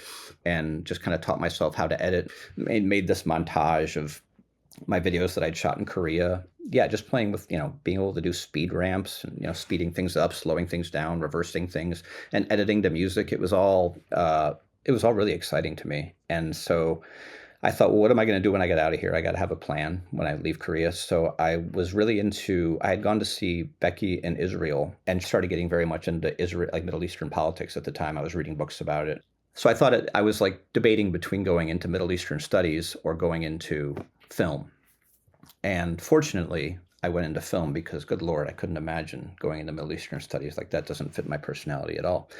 and just kind of taught myself how to edit, made this montage of my videos that I'd shot in Korea. Yeah, just playing with, being able to do speed ramps and, speeding things up, slowing things down, reversing things, and editing to music. It was all really exciting to me. And so I thought, well, what am I going to do when I get out of here? I got to have a plan when I leave Korea. So I was really I had gone to see Becky in Israel and started getting very much into Israel, like Middle Eastern politics at the time. I was reading books about it. So I thought I was like debating between going into Middle Eastern studies or going into film. And fortunately, I went into film because, good Lord, I couldn't imagine going into Middle Eastern studies. Like, that doesn't fit my personality at all.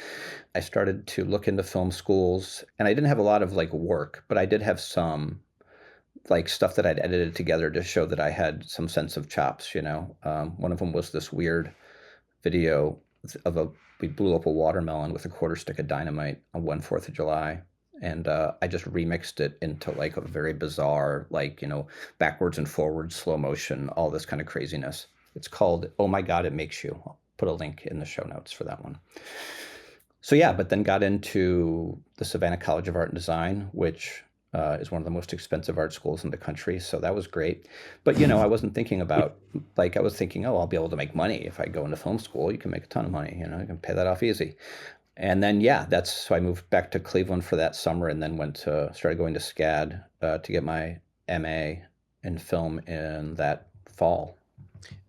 I started to look into film schools, and I didn't have a lot of like work, but I did have some like stuff that I'd edited together to show that I had some sense of chops, One of them was this weird video we blew up a watermelon with a quarter stick of dynamite on 4th of July. And I just remixed it into like a very bizarre, like, backwards and forwards, slow motion, all this kind of craziness. It's called Oh My God, It Makes You. I'll put a link in the show notes for that one. So yeah, but then got into the Savannah College of Art and Design, which is one of the most expensive art schools in the country. So that was great. But, I wasn't thinking about, like, I was thinking, oh, I'll be able to make money if I go into film school. You can make a ton of money, you can pay that off easy. And then, yeah, so I moved back to Cleveland for that summer, and then started going to SCAD to get my MA in film in that fall.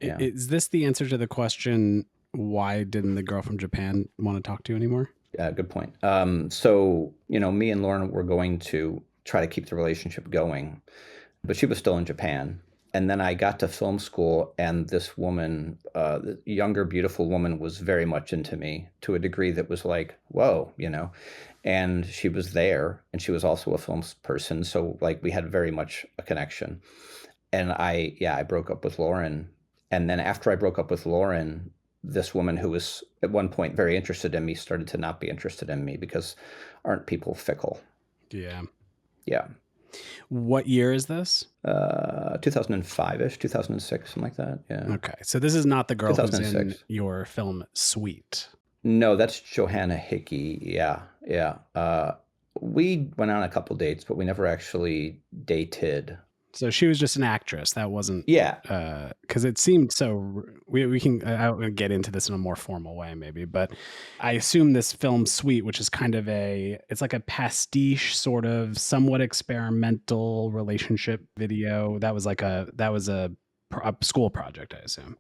Yeah. Is this the answer to the question, why didn't the girl from Japan want to talk to you anymore? Good point. So, me and Lauren were going to try to keep the relationship going, but she was still in Japan. And then I got to film school, and this woman, the younger, beautiful woman, was very much into me to a degree that was like, whoa, and she was there, and she was also a film person. So like we had very much a connection. And I broke up with Lauren. And then after I broke up with Lauren, this woman who was at one point very interested in me started to not be interested in me, because aren't people fickle? Yeah. Yeah. What year is this? 2005-ish, 2006, something like that. Yeah. Okay. So this is not the girl who's in your film Sweet. No, that's Johanna Hickey. Yeah. Yeah. We went on a couple dates, but we never actually dated. So she was just an actress. That wasn't. Yeah. Because it seemed so. We can I'll get into this in a more formal way, maybe. But I assume this film Sweet, which is kind of it's like a pastiche, sort of somewhat experimental relationship video. That was a school project, I assume.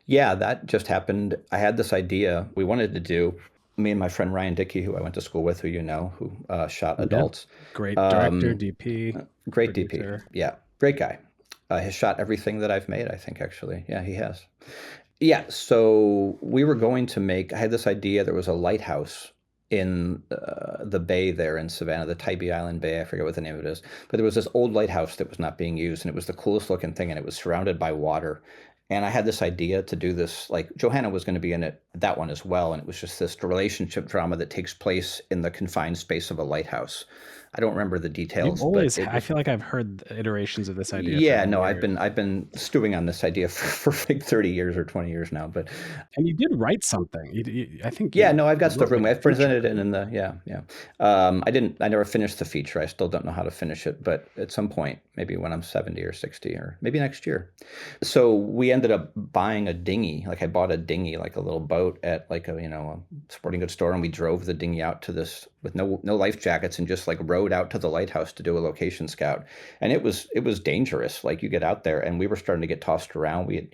Yeah, that just happened. I had this idea we wanted to do. Me and my friend Ryan Dickey, who I went to school with, who who shot adults. Great director, DP. Great producer. DP. Yeah, great guy. Has shot everything that I've made, I think, actually. Yeah, he has. Yeah, so we were going to I had this idea. There was a lighthouse in the bay there in Savannah, the Tybee Island Bay. I forget what the name of it is. But there was this old lighthouse that was not being used, and it was the coolest looking thing, and it was surrounded by water. And I had this idea to do this, like Johanna was going to be in it, that one as well. And it was just this relationship drama that takes place in the confined space of a lighthouse. I don't remember the details. I feel like I've heard iterations of this idea. Yeah, no, I've been stewing on this idea for like 30 years or 20 years now. But and you did write something. I think. Yeah, no, I've got stuff written. I've presented it in the yeah. I never finished the feature. I still don't know how to finish it, but at some point, maybe when I'm 70 or 60, or maybe next year. So we ended up buying a dinghy. Like I bought a dinghy, like a little boat at like a sporting goods store, and we drove the dinghy out to this with no life jackets and just like rowed out to the lighthouse to do a location scout. And it was dangerous. Like you get out there, and we were starting to get tossed around. We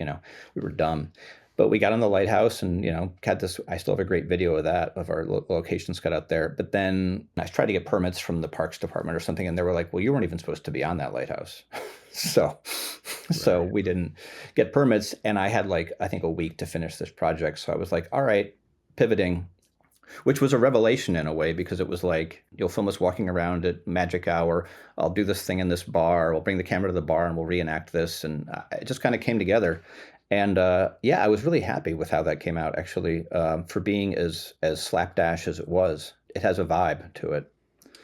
were dumb. But we got on the lighthouse and, had this, I still have a great video of that, of our location scout out there. But then I tried to get permits from the parks department or something. And they were like, well, you weren't even supposed to be on that lighthouse. So we didn't get permits. And I had I think a week to finish this project. So I was like, all right, pivoting, which was a revelation in a way, because it was like, you'll film us walking around at magic hour. I'll do this thing in this bar. We'll bring the camera to the bar and we'll reenact this. And it just kind of came together. And I was really happy with how that came out, actually, for being as slapdash as it was. It has a vibe to it.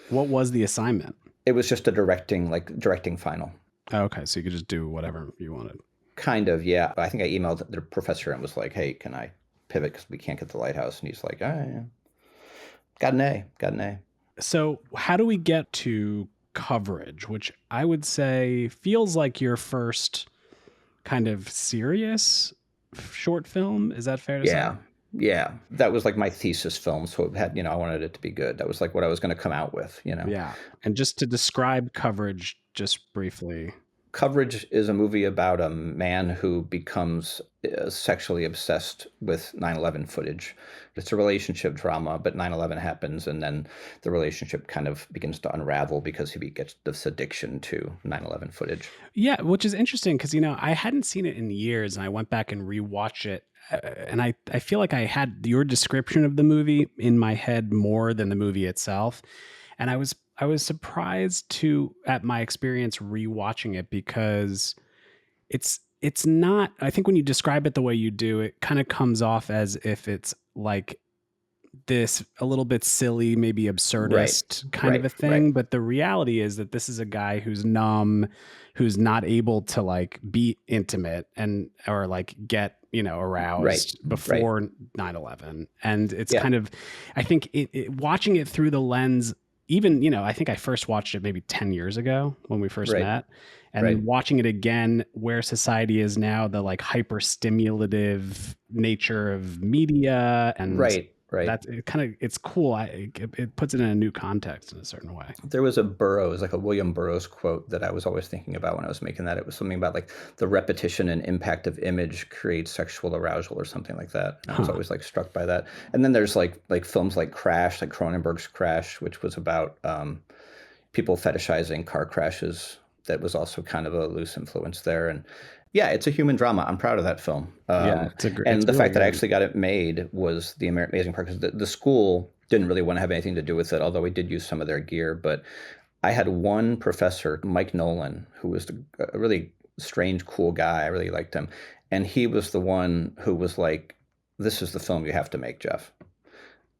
What was the assignment? It was just a directing final. Oh, okay, so you could just do whatever you wanted. Kind of, yeah. I think I emailed the professor and was like, hey, can I pivot because we can't get the lighthouse? And he's like, oh, yeah. Got an A. So how do we get to Coverage, which I would say feels like your first kind of serious short film? Is that fair to say? Yeah. That was like my thesis film. So it had, I wanted it to be good. That was like what I was going to come out with, Yeah. And just to describe Coverage just briefly. Coverage is a movie about a man who becomes sexually obsessed with 9/11 footage. It's a relationship drama, but 9/11 happens, and then the relationship kind of begins to unravel because he gets this addiction to 9/11 footage. Yeah, which is interesting because, I hadn't seen it in years, and I went back and rewatched it. And I feel like I had your description of the movie in my head more than the movie itself. And I was surprised at my experience rewatching it, because it's not, I think when you describe it the way you do, it kind of comes off as if it's like this a little bit silly, maybe absurdist kind of a thing. Right. But the reality is that this is a guy who's numb, who's not able to be intimate or get, aroused before 9/11. And it's kind of, I think watching it through the lens, even, I think I first watched it maybe 10 years ago when we first met. And then watching it again, where society is now, the hyper stimulative nature of media and that's it's cool. It puts it in a new context in a certain way. There was a William Burroughs quote that I was always thinking about when I was making that. It was something about the repetition and impact of image creates sexual arousal or something like that. And I was always struck by that. And then there's like films like Crash, like Cronenberg's Crash, which was about people fetishizing car crashes. That was also kind of a loose influence there. And yeah, it's a human drama. I'm proud of that film. It's a great. And the fact that I actually got it made was the amazing part, because the school didn't really want to have anything to do with it, although we did use some of their gear. But I had one professor, Mike Nolan, who was a really strange, cool guy. I really liked him. And he was the one who was like, this is the film you have to make, Jeff.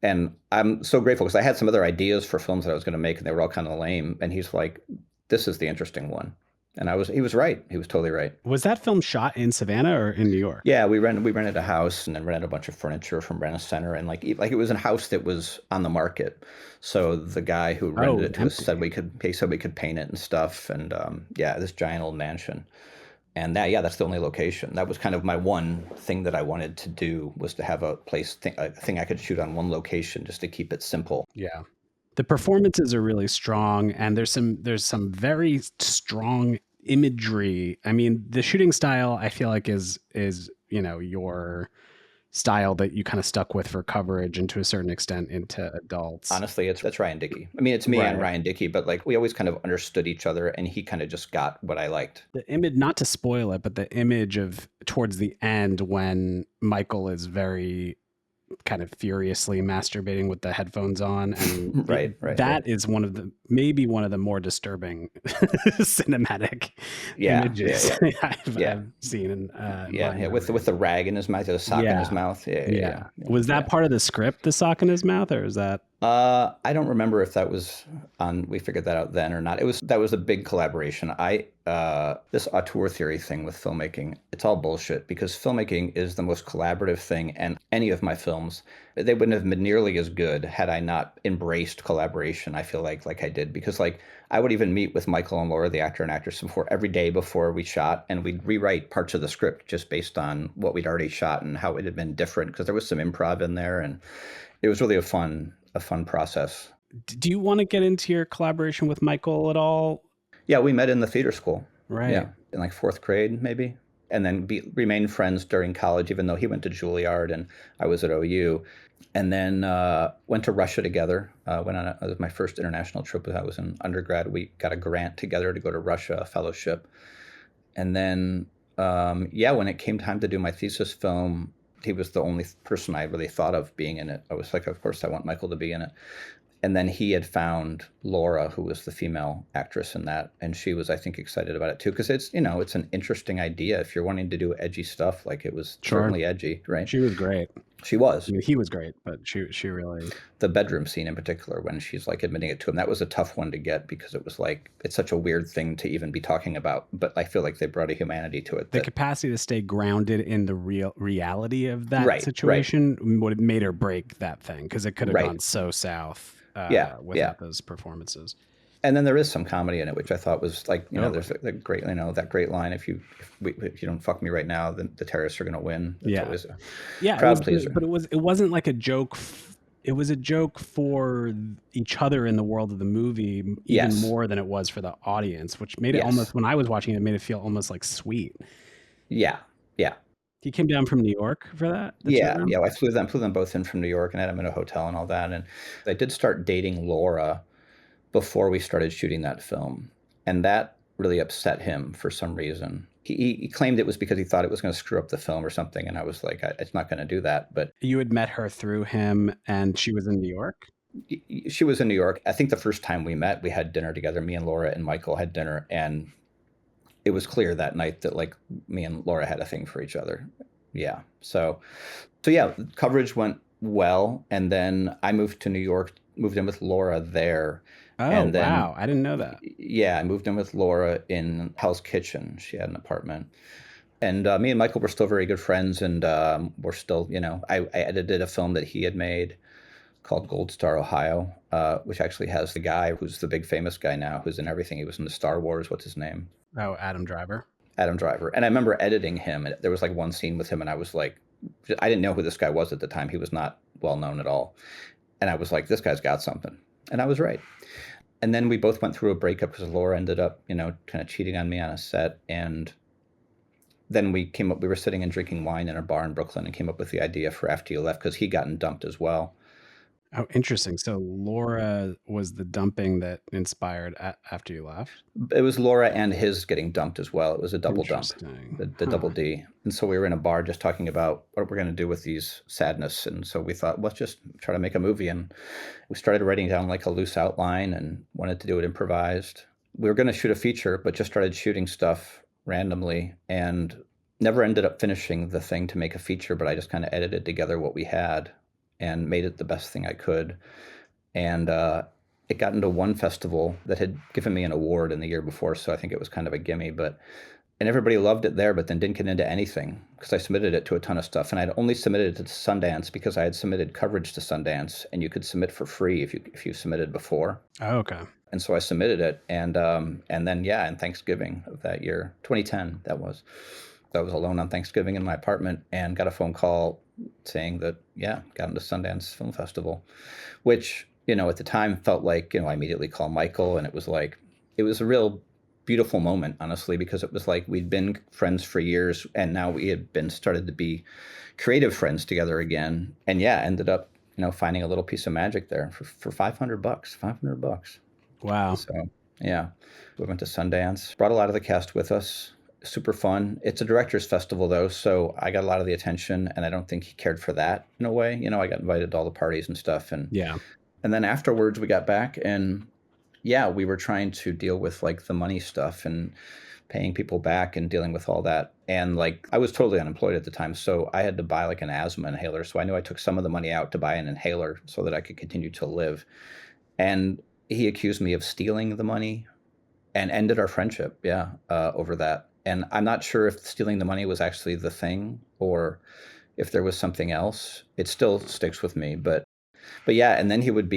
And I'm so grateful, because I had some other ideas for films that I was going to make, and they were all kind of lame. And he's like, this is the interesting one. And he was right. He was totally right. Was that film shot in Savannah or in New York? Yeah, we rented a house and then rented a bunch of furniture from Rent-A-Center, and it was a house that was on the market. So the guy who rented it to us said we could paint it and stuff. And this giant old mansion. And that's the only location. That was kind of my one thing that I wanted to do, was to have a thing I could shoot on one location, just to keep it simple. Yeah. The performances are really strong, and there's some very strong imagery. I mean, the shooting style, I feel like is your style that you kind of stuck with for Coverage, and to a certain extent into adults. Honestly, that's Ryan Dickey. I mean, it's me and Ryan Dickey, but we always kind of understood each other, and he kind of just got what I liked. The image, not to spoil it, but the image of towards the end when Michael is very kind of furiously masturbating with the headphones on, and that is one of the maybe one of the more disturbing cinematic Yeah, images Yeah. I've seen in with the rag in his mouth, the sock in his mouth. Yeah. Was that part of the script, the sock in his mouth, or is that? I don't remember if that was on. We figured that out then or not. That was a big collaboration. This auteur theory thing with filmmaking, it's all bullshit because filmmaking is the most collaborative thing, and any of my films, they wouldn't have been nearly as good had I not embraced collaboration. I feel like I did because like I would even meet with Michael and Laura, the actor and actress, every day before we shot, and we'd rewrite parts of the script just based on what we'd already shot and how it had been different because there was some improv in there, and it was really a fun process. Do you want to get into your collaboration with Michael at all? Yeah, we met in the theater school. Right. Yeah, in like fourth grade maybe, and then remained friends during college, even though he went to Juilliard and I was at OU. And then went to Russia together. Went on it was my first international trip when I was in undergrad. We got a grant together to go to Russia, a fellowship. And then, when it came time to do my thesis film, he was the only person I really thought of being in it. I was like, of course, I want Michael to be in it. And then he had found Laura, who was the female actress in that, and she was, I think, excited about it too, because it's it's an interesting idea. If you're wanting to do edgy stuff, like it was certainly edgy, right? She was great. She was. I mean, he was great, but she really. The bedroom scene in particular, when she's like admitting it to him, that was a tough one to get because it was like it's such a weird thing to even be talking about. But I feel like they brought a humanity to it. The capacity to stay grounded in the reality of that situation would have made or break that thing because it could have gone so south. Without those performances. And then there is some comedy in it, which I thought was like, there's a great, that great line. If you don't fuck me right now, then the terrorists are going to win. That's crowd pleaser. But it wasn't like a joke. It was a joke for each other in the world of the movie, even more than it was for the audience, which made it almost, when I was watching it, made it feel almost like sweet. Yeah. He came down from New York for that? I flew them both in from New York and had them in a hotel and all that. And I did start dating Laura before we started shooting that film. And that really upset him for some reason. He claimed it was because he thought it was going to screw up the film or something. And I was like, it's not going to do that. But you had met her through him and she was in New York? She was in New York. I think the first time we met, we had dinner together. Me and Laura and Michael had dinner, and it was clear that night that like me and Laura had a thing for each other. Yeah. So coverage went well. And then I moved to New York, moved in with Laura there. Oh, and then, wow. I didn't know that. Yeah. I moved in with Laura in Hell's Kitchen. She had an apartment. And me and Michael were still very good friends. And we're still, I edited a film that he had made called Gold Star, Ohio, which actually has the guy who's the big famous guy now, who's in everything. He was in the Star Wars. What's his name? Oh, Adam Driver. And I remember editing him. And there was like one scene with him, and I was like, I didn't know who this guy was at the time. He was not well known at all. And I was like, this guy's got something. And I was right. And then we both went through a breakup because Laura ended up, kind of cheating on me on a set. And then we were sitting and drinking wine in a bar in Brooklyn and came up with the idea for After You Left because he'd gotten dumped as well. Oh, interesting. So Laura was the dumping that inspired After You Left? It was Laura and his getting dumped as well. It was a double dump, the double D. And so we were in a bar just talking about what we're going to do with these sadness. And so we thought, let's just try to make a movie. And we started writing down like a loose outline and wanted to do it improvised. We were going to shoot a feature, but just started shooting stuff randomly and never ended up finishing the thing to make a feature, but I just kind of edited together what we had and made it the best thing I could. And it got into one festival that had given me an award in the year before, so I think it was kind of a gimme. And everybody loved it there, but then didn't get into anything because I submitted it to a ton of stuff. And I'd only submitted it to Sundance because I had submitted coverage to Sundance, and you could submit for free if you submitted before. Oh, okay. And so I submitted it, and then in Thanksgiving of that year, 2010, that was. I was alone on Thanksgiving in my apartment and got a phone call saying that, got into Sundance Film Festival, which, at the time felt like, I immediately called Michael, and it was a real beautiful moment, honestly, because it was like we'd been friends for years and now we had started to be creative friends together again. And ended up, finding a little piece of magic there for $500. Wow. So, we went to Sundance, brought a lot of the cast with us. Super fun. It's a director's festival though, so I got a lot of the attention, and I don't think he cared for that in a way. I got invited to all the parties and stuff, and then afterwards we got back and yeah, we were trying to deal with like the money stuff and paying people back and dealing with all that. And like I was totally unemployed at the time, so I had to buy like an asthma inhaler. So I knew I took some of the money out to buy an inhaler so that I could continue to live. And he accused me of stealing the money and ended our friendship, yeah, over that. And I'm not sure if stealing the money was actually the thing or if there was something else. It still sticks with me, but yeah, and then he would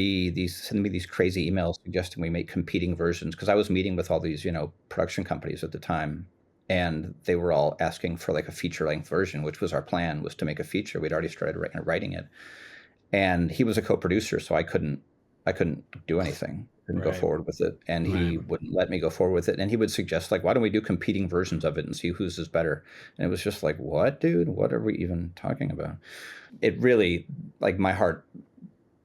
send me these crazy emails suggesting we make competing versions because I was meeting with all these, production companies at the time, and they were all asking for like a feature length version, which was our plan, was to make a feature. We'd already started writing it, and he was a co-producer, so I couldn't do anything. Couldn't go Right. forward with it, and he Right. wouldn't let me go forward with it. And he would suggest like, why don't we do competing versions of it and see whose is better? And it was just like, what, dude? What are we even talking about? It really, like, my heart.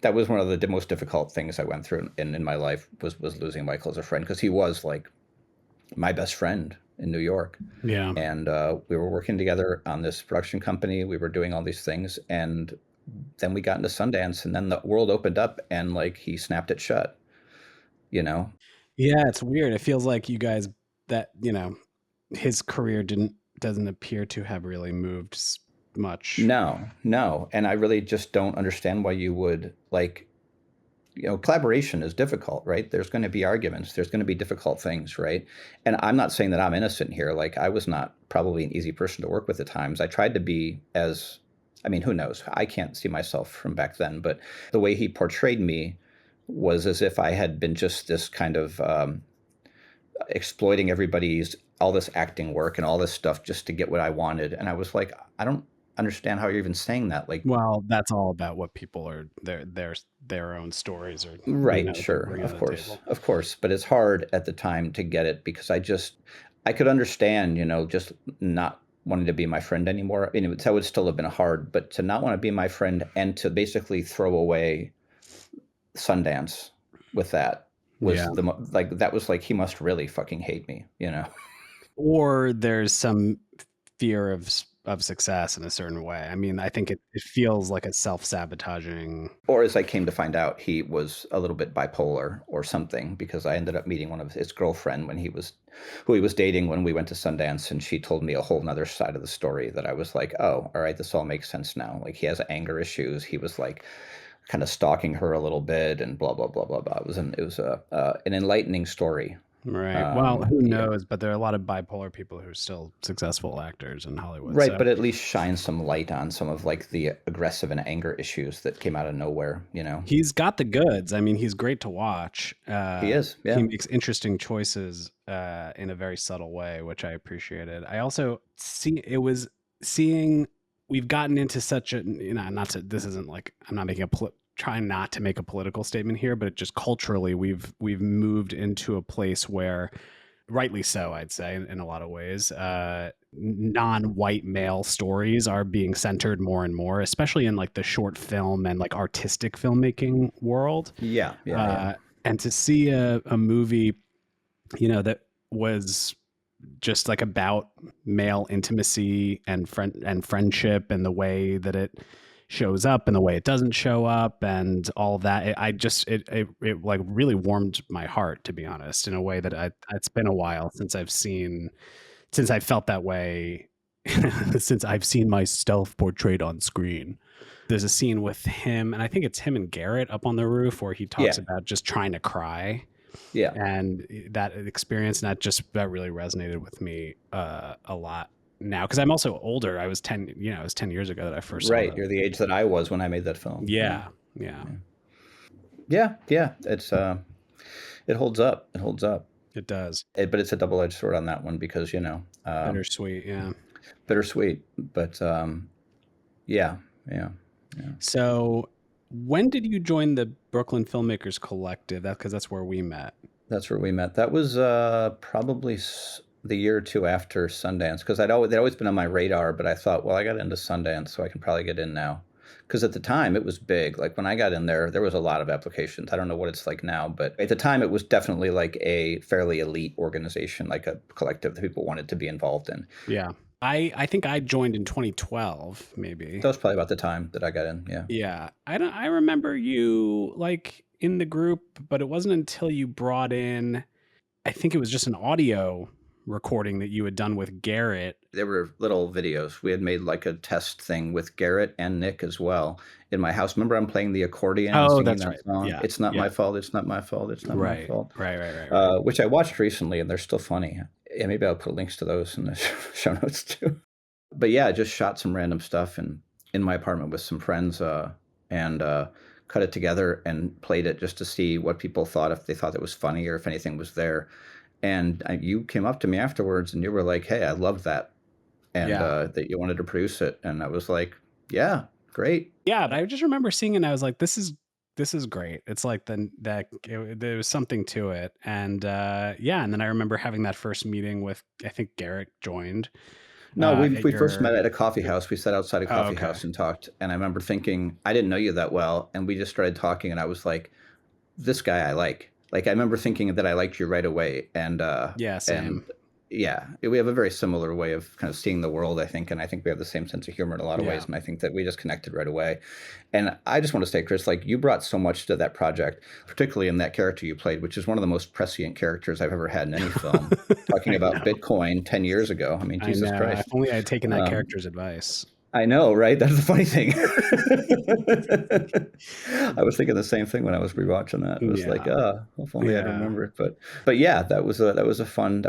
That was one of the most difficult things I went through in my life was losing Michael as a friend because he was like my best friend in New York, Yeah. and we were working together on this production company. We were doing all these things, and then we got into Sundance, and then the world opened up, and like he snapped it shut. You know, Yeah, it's weird. It feels like you guys that, his career doesn't appear to have really moved much. no, and I really just don't understand why you would like. Collaboration is difficult, right? There's going to be arguments. There's going to be difficult things, right? And I'm not saying that I'm innocent here. Like I was not probably an easy person to work with at times. I tried to be as, I mean, who knows? I can't see myself from back then, but the way he portrayed me was as if I had been just this kind of exploiting all this acting work and all this stuff just to get what I wanted. And I was like, I don't understand how you're even saying that. Like, Well, that's all about what people are their own stories or right, that they're sure, bringing to the table. of course, but it's hard at the time to get it because I could understand, just not wanting to be my friend anymore. I mean, that would still have been hard, but to not want to be my friend and to basically throw away Sundance with that was Yeah. that was like he must really fucking hate me. Or there's some fear of success in a certain way. I mean, I think it feels like a self-sabotaging. Or as I came to find out, he was a little bit bipolar or something because I ended up meeting one of his girlfriend who he was dating when we went to Sundance, and she told me a whole nother side of the story that I was like, oh, all right, this all makes sense now. Like he has anger issues. He was like kind of stalking her a little bit and blah, blah, blah, blah, blah. It was an enlightening story. Right. Well, who Yeah. knows? But there are a lot of bipolar people who are still successful actors in Hollywood. Right, So but at least shine some light on some of like the aggressive and anger issues that came out of nowhere. he's got the goods. I mean, he's great to watch. He is, yeah. He makes interesting choices in a very subtle way, which I appreciated. I also seeing we've gotten into such a, this isn't like, I'm not making trying not to make a political statement here, but just culturally we've moved into a place where, rightly so, I'd say in a lot of ways, non-white male stories are being centered more and more, especially in like the short film and like artistic filmmaking world. Yeah. And to see a movie, that was just like about male intimacy and friendship and the way that it shows up and the way it doesn't show up and all that, it like really warmed my heart, to be honest, in a way that it's been a while since I felt that way since I've seen myself portrayed on screen. There's a scene with him, and I think it's him and Garrett up on the roof, where he talks about just trying to cry. Yeah. And that experience, and that really resonated with me a lot now, because I'm also older. I was 10 years ago that I first saw Right. that. You're the age that I was when I made that film. Yeah. It's it holds up. It does. But it's a double-edged sword on that one because Bittersweet. Yeah. bittersweet. But yeah. So when did you join the Brooklyn Filmmakers Collective? Because that's where we met. That's where we met. That was probably the year or two after Sundance, because they'd always been on my radar, but I thought, well, I got into Sundance, so I can probably get in now. Because at the time, it was big. Like when I got in there was a lot of applications. I don't know what it's like now, but at the time, it was definitely like a fairly elite organization, like a collective that people wanted to be involved in. Yeah. I think I joined in 2012, maybe. That was probably about the time that I got in. Yeah. Yeah. I remember you like in the group, but it wasn't until you brought in, I think it was just an audio recording that you had done with Garrett. There were little videos. We had made like a test thing with Garrett and Nick as well in my house. Remember, I'm playing the accordion and Oh, singing that's that right. song. Yeah. It's not Yeah. my fault. It's not my fault. It's not my fault. Right. Which I watched recently, and they're still funny. Yeah, maybe I'll put links to those in the show notes too. But yeah, I just shot some random stuff in my apartment with some friends, and cut it together and played it just to see what people thought, if they thought it was funny or if anything was there. And you came up to me afterwards and you were like, "Hey, I loved that," and Yeah. that you wanted to produce it. And I was like, "Yeah, great." Yeah, but I just remember seeing it and I was like, this is great. It's like there was something to it. And yeah, and then I remember having that first meeting with, I think Garrett joined. No, at we first your- met at a coffee house. We sat outside a coffee okay. house and talked. And I remember thinking, I didn't know you that well, and we just started talking. And I was like, "This guy I like." Like I remember thinking that I liked you right away. And Yeah, same. yeah, we have a very similar way of kind of seeing the world, I think, and I think we have the same sense of humor in a lot of ways, Yeah. and I think that we just connected right away. And I just want to say, Chris, like you brought so much to that project, particularly in that character you played, which is one of the most prescient characters I've ever had in any film. Talking I about know. Bitcoin 10 years ago. I mean, I Jesus know. Christ. If only I had taken that Um, character's advice. I know, right? That's the funny thing. I was thinking the same thing when I was rewatching that. It was like, if only I'd Yeah. remember it. But yeah, that was a fun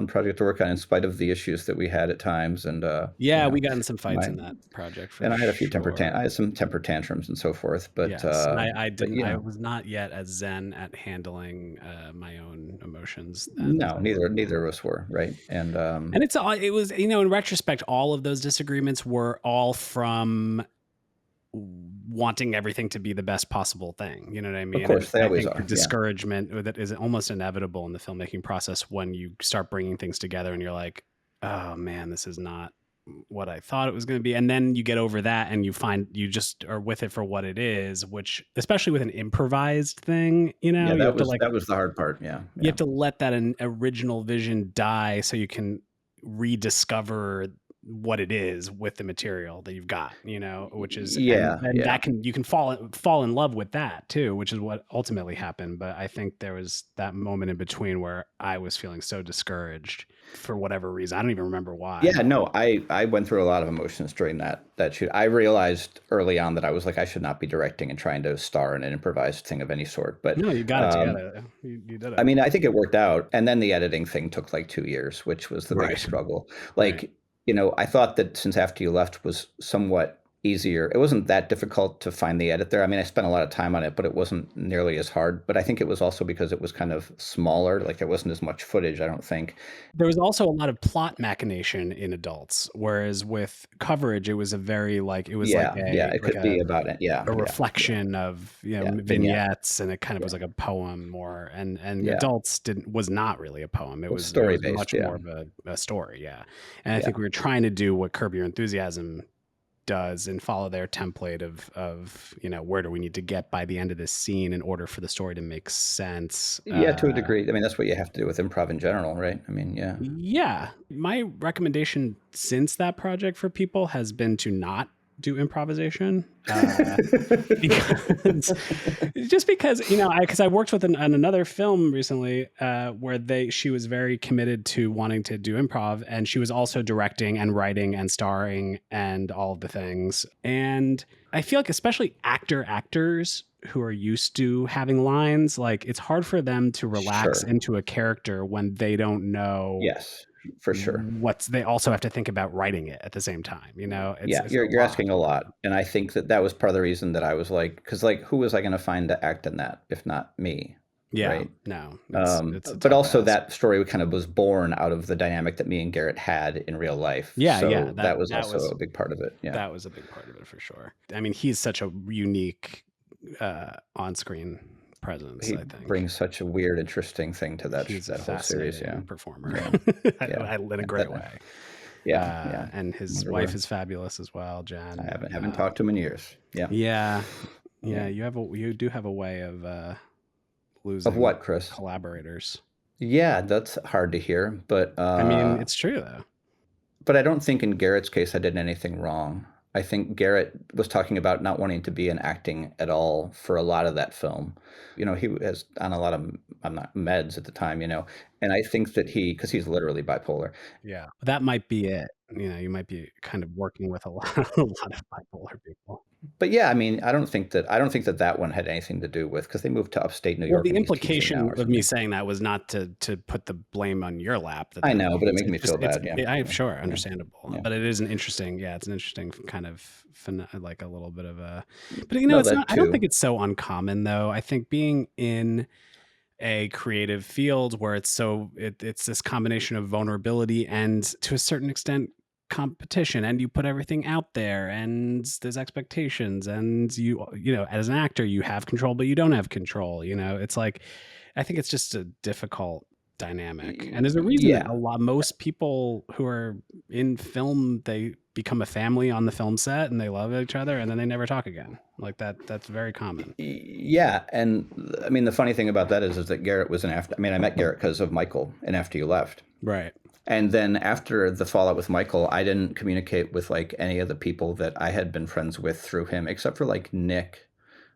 project to work on in spite of the issues that we had at times. And Yeah, you know, we got in some fights in my- that project. For and I had a few sure. I had some temper tantrums and so forth. But Yes, I but, didn't. you I know, was not yet as zen at handling my own emotions. no, neither of us were, right? And And it was, in retrospect, all of those disagreements were all from wanting everything to be the best possible thing. You know what I mean? course, they I always think are, the yeah. discouragement that is almost inevitable in the filmmaking process when you start bringing things together and you're like, oh man, this is not what I thought it was going to be. And then you get over that and you find you just are with it for what it is, which especially with an improvised thing, yeah, you have to that was the hard part. Yeah, you have to let that original vision die so you can rediscover what it is with the material that you've got, which is and that you can fall in love with that too, which is what ultimately happened. But I think there was that moment in between where I was feeling so discouraged for whatever reason. I don't even remember why. Yeah, no, I went through a lot of emotions during that shoot. I realized early on that I was like, I should not be directing and trying to star in an improvised thing of any sort. But no, you got it together. You did it. I mean, I think it worked out. And then the editing thing took like 2 years, which was the biggest struggle. Like, I thought that since After You Left was somewhat easier. It wasn't that difficult to find the edit there. I mean, I spent a lot of time on it, but it wasn't nearly as hard. But I think it was also because it was kind of smaller. Like there wasn't as much footage, I don't think. There was also a lot of plot machination in Adults, whereas with Coverage, it was a very it could be about it. Yeah, a reflection of vignettes, and it kind of was like a poem more. And Adults was not really a poem. It was story based, much more of a story. Yeah, and I think we were trying to do what Curb Your Enthusiasm does and follow their template of where do we need to get by the end of this scene in order for the story to make sense. Yeah, to a degree. I mean, that's what you have to do with improv in general, right? I mean, yeah, my recommendation since that project for people has been to not do improvisation, because I worked with on another film recently where she was very committed to wanting to do improv, and she was also directing and writing and starring and all of the things. And I feel like especially actors who are used to having lines, like it's hard for them to relax into a character when they don't know. Yes. For sure. They also have to think about writing it at the same time, it's you're asking a lot. And I think that was part of the reason that I was like, because like, who was I going to find to act in that if not me? Yeah, right? No. But also that story kind of was born out of the dynamic that me and Garrett had in real life. Yeah, so yeah. That was also a big part of it. Yeah. That was a big part of it for sure. I mean, he's such a unique on-screen presence. He I think brings such a weird, interesting thing to that whole series. Yeah, performer. Yeah. In a great way. Yeah. And his wife is fabulous as well, Jen. I haven't talked to him in years. Yeah. You do have a way of losing of what, Chris? Collaborators. Yeah, that's hard to hear, but I mean, it's true though. But I don't think in Garrett's case I did anything wrong. I think Garrett was talking about not wanting to be in acting at all for a lot of that film. He was on a lot of meds at the time, and I think that because he's literally bipolar. Yeah, that might be it. You might be kind of working with a lot, a lot of bipolar people. But yeah, I mean, I don't think that one had anything to do with, because they moved to upstate New Well, York. the and he's teaching implication now or of me something. saying that was not to put the blame on your lap. I know, but it makes me feel bad. Yeah, I'm sure, understandable. Yeah. But it is an interesting kind of like a little bit of a. But No, it's that not. I don't too. think it's so uncommon though. I think being in a creative field where it's this combination of vulnerability and, to a certain extent, competition, and you put everything out there and there's expectations, and as an actor you have control but you don't have control. It's like, I think it's just a difficult dynamic, and there's a reason that most people who are in film, they become a family on the film set and they love each other and then they never talk again. Like that's very common. Yeah, and I mean the funny thing about that is that Garrett was I met Garrett because of Michael and After You Left. Right. And then after the fallout with Michael, I didn't communicate with like any of the people that I had been friends with through him, except for like Nick.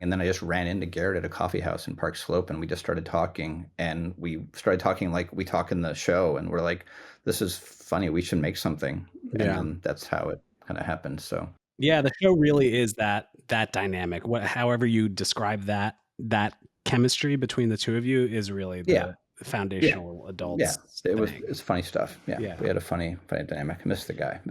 And then I just ran into Garrett at a coffee house in Park Slope, and we just started talking. And we started talking like we talk in the show, and we're like, "This is funny. We should make something." And then that's how it kind of happened. So yeah, the show really is that dynamic. However you describe that chemistry between the two of you is really the foundational adults. Yeah, it's funny stuff. Yeah, we had a funny dynamic. I miss the guy.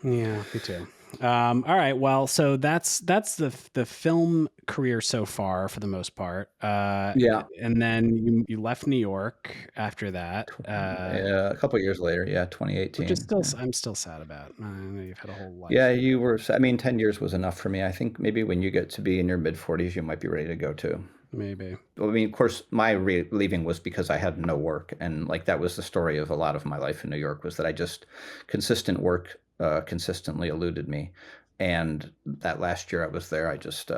Yeah, me too. All right, well, so that's the film career so far for the most part. And then you left New York after that. A couple of years later, 2018. Which is still I'm still sad about. I know you've had a whole life. Yeah, you were. I mean, 10 years was enough for me. I think maybe when you get to be in your mid-40s, you might be ready to go too. Maybe. I mean, of course, my leaving was because I had no work, and like that was the story of a lot of my life in New York, was that I just consistent work consistently eluded me, and that last year I was there, I just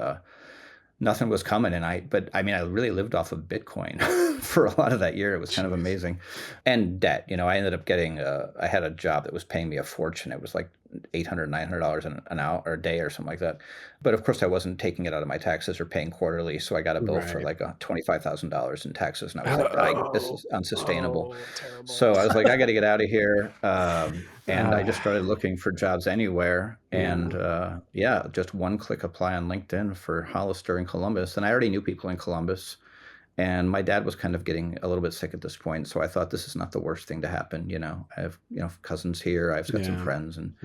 nothing was coming, and I really lived off of Bitcoin for a lot of that year. It was kind of amazing, and debt. I ended up getting I had a job that was paying me a fortune. It was like $800, $900 an hour or a day or something like that. But of course, I wasn't taking it out of my taxes or paying quarterly. So I got a bill for like $25,000 in taxes, and I was like, "This is unsustainable." So I was like, "I got to get out of here." And I just started looking for jobs anywhere, and just one click apply on LinkedIn for Hollister in Columbus, and I already knew people in Columbus. And my dad was kind of getting a little bit sick at this point, so I thought, this is not the worst thing to happen. I have cousins here. I've got some friends, and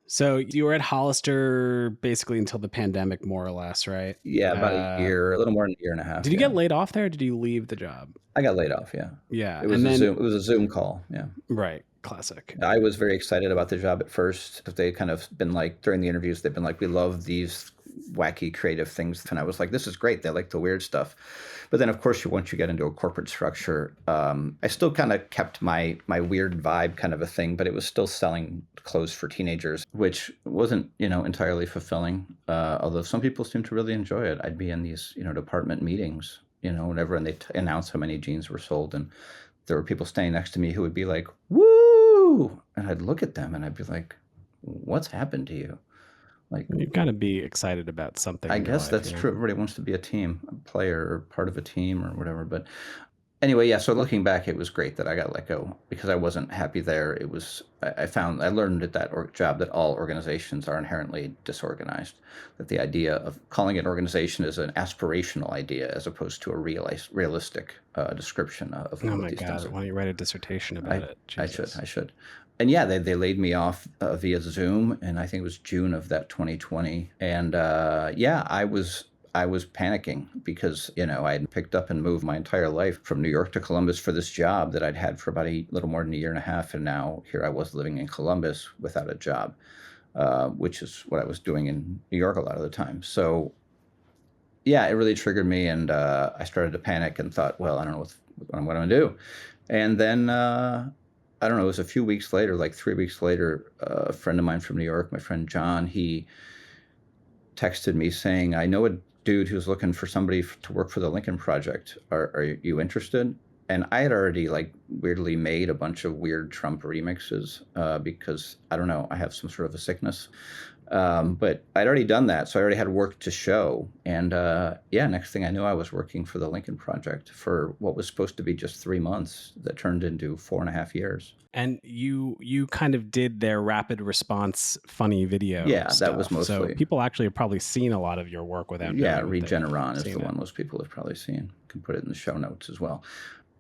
so you were at Hollister basically until the pandemic, more or less, right? Yeah, about a year, a little more than a year and a half. Did you get laid off there? Or did you leave the job? I got laid off. Yeah. Yeah. It was Zoom. It was a Zoom call. Yeah. Right. Classic. I was very excited about the job at first, because they kind of been like, during the interviews, they've been like, "We love these wacky creative things," and I was like, "This is great. They like the weird stuff." But then, of course, once you get into a corporate structure, I still kind of kept my weird vibe kind of a thing, but it was still selling clothes for teenagers, which wasn't, entirely fulfilling. Although some people seem to really enjoy it. I'd be in these, department meetings, whenever, and they announce how many jeans were sold, and there were people standing next to me who would be like, "Woo!" And I'd look at them and I'd be like, "What's happened to you?" Like, you've got to be excited about something. I guess that's true. Everybody wants to be a team, a player, or part of a team, or whatever. But anyway, yeah. So looking back, it was great that I got let go, because I wasn't happy there. It was. I learned at that job that all organizations are inherently disorganized. That the idea of calling it an organization is an aspirational idea, as opposed to a realistic description of what these things are. Why don't you write a dissertation about it? Jesus. I should. And yeah, they laid me off via Zoom, and I think it was June of that 2020. And I was panicking, because I had picked up and moved my entire life from New York to Columbus for this job that I'd had for about a little more than a year and a half, and now here I was living in Columbus without a job, which is what I was doing in New York a lot of the time. So yeah, it really triggered me, and I started to panic and thought, well, I don't know what I'm going to do. And then I don't know, it was a few weeks later, like 3 weeks later, a friend of mine from New York, my friend John, he texted me saying, "I know a dude who's looking for somebody to work for the Lincoln Project. Are you interested?" And I had already like weirdly made a bunch of weird Trump remixes because I don't know, I have some sort of a sickness. But I'd already done that, so I already had work to show. And next thing I knew, I was working for the Lincoln Project for what was supposed to be just 3 months that turned into 4.5 years. And you kind of did their rapid response funny video Yeah, stuff. that was mostly. So people actually have probably seen a lot of your work without knowing that Regeneron is they've the seen one it. most people have probably seen. Can put it in the show notes as well.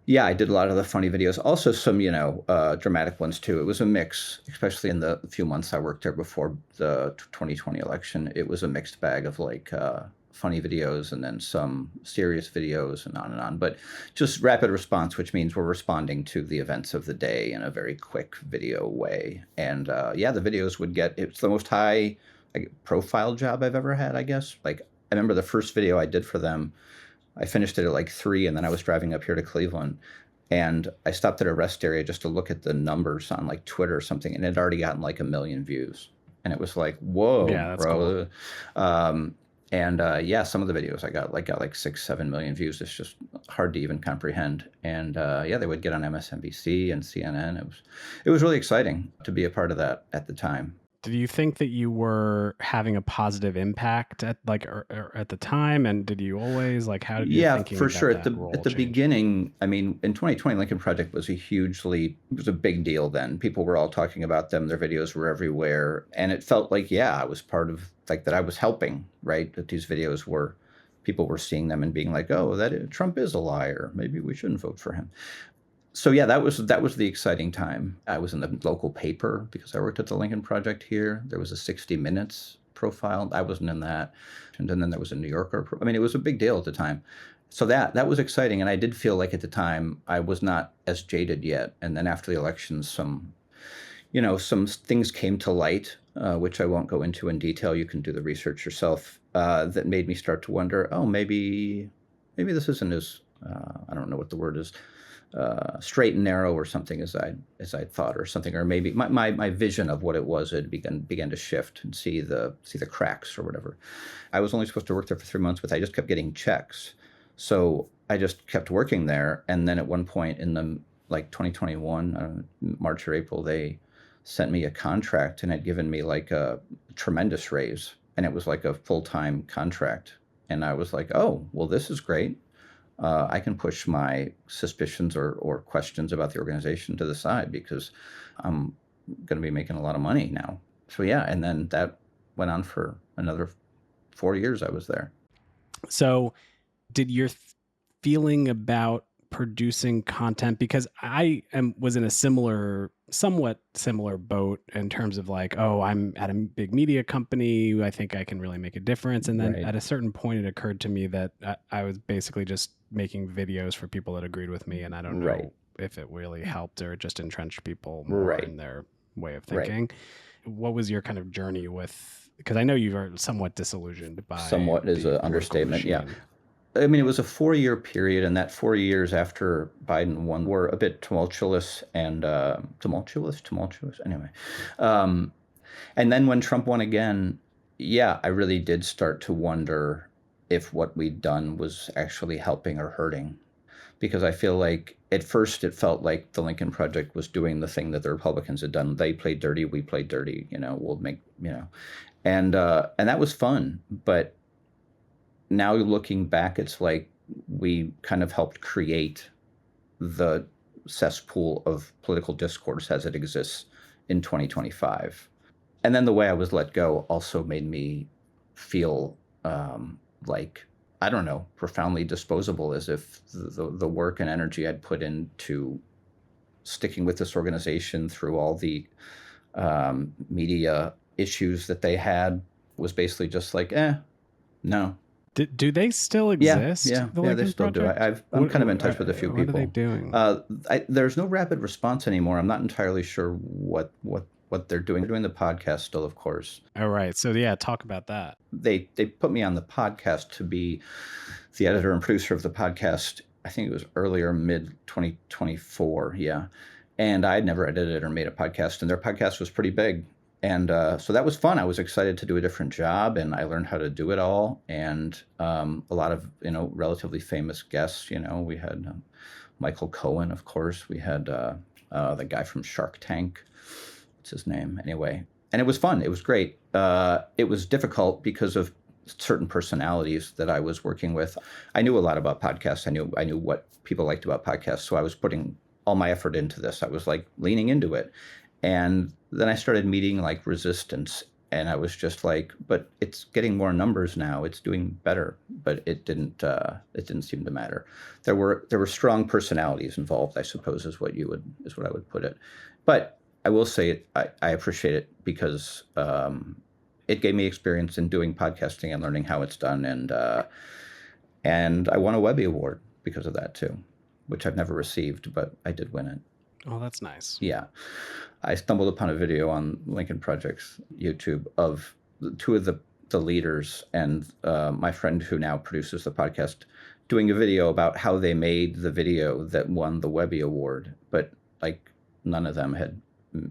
Yeah, I did a lot of the funny videos. Also some, dramatic ones too. It was a mix, especially in the few months I worked there before the 2020 election. It was a mixed bag of like funny videos and then some serious videos and on and on. But just rapid response, which means we're responding to the events of the day in a very quick video way. And the videos would it's the most high profile job I've ever had, I guess. Like I remember the first video I did for them, I finished it at like 3, and then I was driving up here to Cleveland, and I stopped at a rest area just to look at the numbers on like Twitter or something, and it had already gotten like 1 million views, and it was like, whoa, Yeah, that's bro. cool. Some of the videos I got like 6-7 million views. It's just hard to even comprehend. And they would get on MSNBC and CNN. It was really exciting to be a part of that at the time. Did you think that you were having a positive impact at at the time? And did you always how did you thinking for about sure. that role At the change? beginning, I mean, in 2020, Lincoln Project was it was a big deal then. People were all talking about them. Their videos were everywhere. And it felt like, I was part of that I was helping, right? That these videos people were seeing them and being like, oh, Trump is a liar. Maybe we shouldn't vote for him. So that was the exciting time. I was in the local paper because I worked at the Lincoln Project here. There was a 60 Minutes profile. I wasn't in that. And then there was a New Yorker. I mean, it was a big deal at the time. So that was exciting. And I did feel like at the time I was not as jaded yet. And then after the election, some things came to light, which I won't go into in detail. You can do the research yourself, that made me start to wonder, oh, maybe this isn't as, I don't know what the word is, straight and narrow or something as I thought, or something, or maybe my vision of what it was had began to shift and see the cracks or whatever. I was only supposed to work there for 3 months, but I just kept getting checks, so I just kept working there. And then at one point in the 2021, March or April, they sent me a contract and had given me like a tremendous raise, and it was like a full-time contract. And I was like, oh, well, this is great. I can push my suspicions or questions about the organization to the side because I'm going to be making a lot of money now. So and then that went on for another 4 years I was there. So did your feeling about producing content, because I was in a somewhat similar boat in terms of I'm at a big media company, I think I can really make a difference. And then Right. At a certain point, it occurred to me that I was basically just making videos for people that agreed with me. And I don't know Right. if it really helped or just entrenched people more Right. in their way of Right. thinking. What was your kind of journey with, because I know you are somewhat disillusioned by Somewhat is the an political understatement. Yeah. machine. I mean, it was a 4-year period, and that 4 years after Biden won were a bit tumultuous and tumultuous. Anyway, and then when Trump won again, I really did start to wonder if what we'd done was actually helping or hurting, because I feel like at first it felt like the Lincoln Project was doing the thing that the Republicans had done. They played dirty, we played dirty. We'll make and that was fun, but now looking back, it's like we kind of helped create the cesspool of political discourse as it exists in 2025. And then the way I was let go also made me feel I don't know, profoundly disposable, as if the work and energy I'd put into sticking with this organization through all the media issues that they had was basically just no. Do they still exist? Yeah, the they Lincoln still Project? do. I'm kind of in touch with a few What people. are they doing? There's no rapid response anymore. I'm not entirely sure what they're doing. They're doing the podcast still, of course. All right. So talk about that. They put me on the podcast to be the editor and producer of the podcast. I think it was earlier, mid 2024. Yeah. And I'd never edited or made a podcast, and their podcast was pretty big. And so that was fun. I was excited to do a different job, and I learned how to do it all. And a lot of, relatively famous guests. We had Michael Cohen, of course. We had the guy from Shark Tank. What's his name? Anyway, and it was fun. It was great. It was difficult because of certain personalities that I was working with. I knew a lot about podcasts. I knew what people liked about podcasts. So I was putting all my effort into this. I was like leaning into it. And then I started meeting like resistance, and I was just like, but it's getting more numbers now. It's doing better, but it didn't seem to matter. There were strong personalities involved, I suppose, is what I would put it. But I will say I appreciate it because it gave me experience in doing podcasting and learning how it's done. And I won a Webby Award because of that too, which I've never received, but I did win it. Oh, that's nice. Yeah. I stumbled upon a video on Lincoln Project's YouTube of two of the leaders and my friend who now produces the podcast doing a video about how they made the video that won the Webby Award, but like none of them had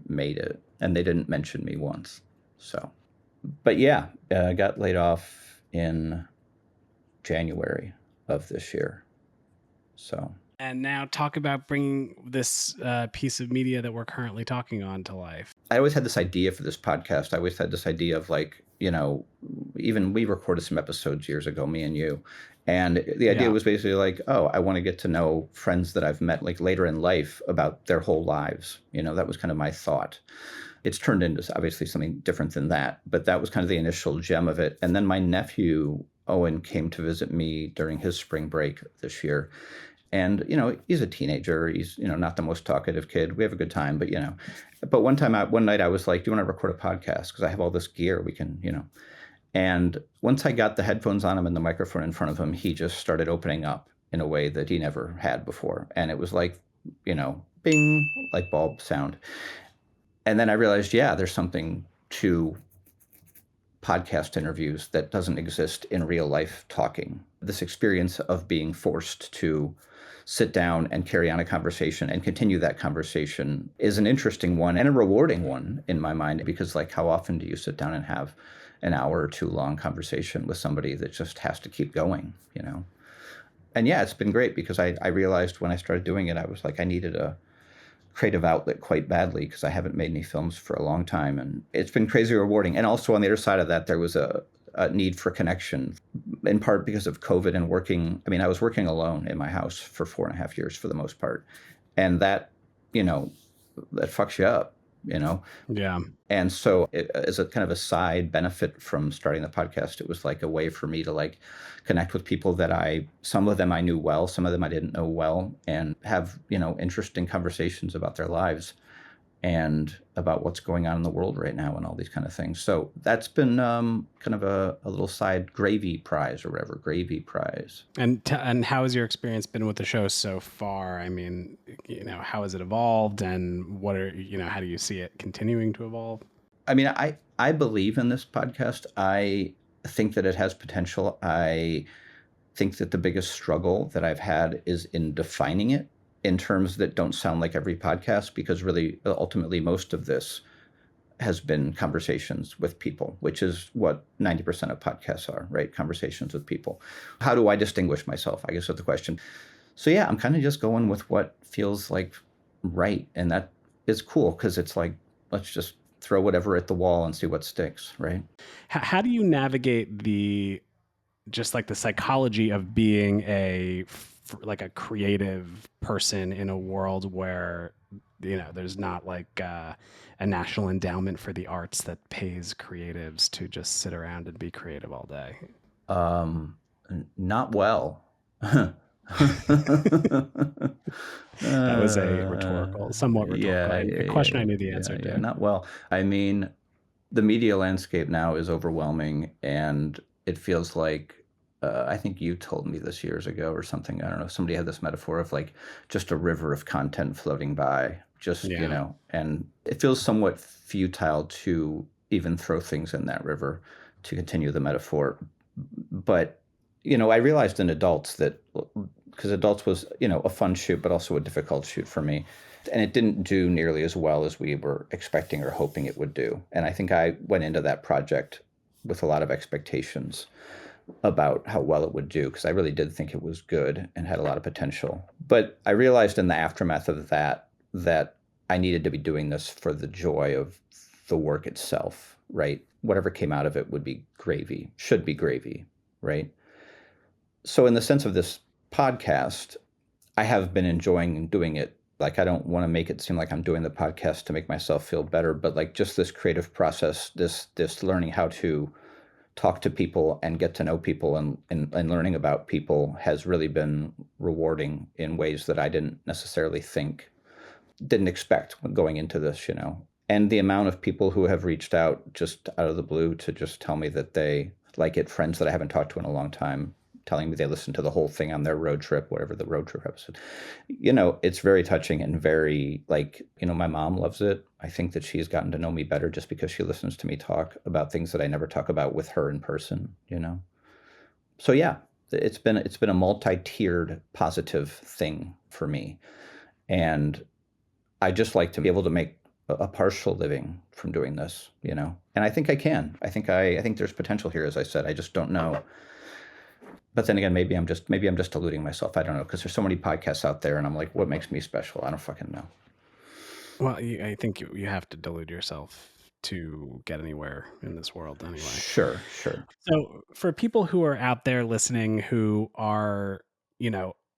made it, and they didn't mention me once. So, but yeah, I got laid off in January of this year. So. And now talk about bringing this piece of media that we're currently talking on to life. I always had this idea for this podcast. I always had this idea of like, even we recorded some episodes years ago, me and you. And the idea was basically like, oh, I want to get to know friends that I've met like later in life about their whole lives. That was kind of my thought. It's turned into obviously something different than that, but that was kind of the initial gem of it. And then my nephew, Owen, came to visit me during his spring break this year. And, he's a teenager. He's, not the most talkative kid. We have a good time, but one night I was like, do you want to record a podcast? Because I have all this gear we can, And once I got the headphones on him and the microphone in front of him, he just started opening up in a way that he never had before. And it was like, bing, light bulb sound. And then I realized, there's something to podcast interviews that doesn't exist in real life talking. This experience of being forced to sit down and carry on a conversation and continue that conversation is an interesting one and a rewarding one in my mind, because like how often do you sit down and have an hour or two long conversation with somebody that just has to keep going, And it's been great because I realized when I started doing it, I was like, I needed a creative outlet quite badly because I haven't made any films for a long time, and it's been crazy rewarding. And also on the other side of that, there was a need for connection, in part because of COVID and working. I mean, I was working alone in my house for 4.5 years for the most part, and that that fucks you up, Yeah. And so as a kind of a side benefit from starting the podcast, it was like a way for me to like connect with people that some of them I knew well, some of them I didn't know well, and have, interesting conversations about their lives and about what's going on in the world right now and all these kind of things. So that's been kind of a little side gravy prize. And how has your experience been with the show so far? I mean, how has it evolved, and what are, how do you see it continuing to evolve? I mean, I believe in this podcast. I think that it has potential. I think that the biggest struggle that I've had is in defining it in terms that don't sound like every podcast, because really, ultimately, most of this has been conversations with people, which is what 90% of podcasts are, right? Conversations with people. How do I distinguish myself, I guess is the question. So yeah, I'm kind of just going with what feels like right. And that is cool because it's like, let's just throw whatever at the wall and see what sticks, right? How do you navigate the psychology of being a creative person in a world where, there's not like a national endowment for the arts that pays creatives to just sit around and be creative all day? Not well. That was a somewhat rhetorical question I knew the answer to. Yeah, not well. I mean, the media landscape now is overwhelming, and it feels like, I think you told me this years ago or something. I don't know. Somebody had this metaphor of like just a river of content floating by, and it feels somewhat futile to even throw things in that river, to continue the metaphor. But, I realized in adults that because Adults was, a fun shoot, but also a difficult shoot for me. And it didn't do nearly as well as we were expecting or hoping it would do. And I think I went into that project with a lot of expectations about how well it would do, because I really did think it was good and had a lot of potential. But I realized in the aftermath of that I needed to be doing this for the joy of the work itself, right? Whatever came out of it would be gravy, should be gravy, right? So in the sense of this podcast, I have been enjoying doing it. Like, I don't want to make it seem like I'm doing the podcast to make myself feel better, but like just this creative process, this learning how to talk to people and get to know people and learning about people has really been rewarding in ways that I didn't expect when going into this, And the amount of people who have reached out just out of the blue to just tell me that they like it, friends that I haven't talked to in a long time, telling me they listened to the whole thing on their road trip, whatever the road trip episode. It's very touching and very my mom loves it. I think that she's gotten to know me better just because she listens to me talk about things that I never talk about with her in person, So yeah, it's been a multi-tiered positive thing for me. And I just like to be able to make a partial living from doing this, And I think I can. I think there's potential here, as I said. I just don't know. But then again, maybe I'm just deluding myself. I don't know, because there's so many podcasts out there, and I'm like, what makes me special? I don't fucking know. Well, I think you have to delude yourself to get anywhere in this world anyway. Sure. So for people who are out there listening who are,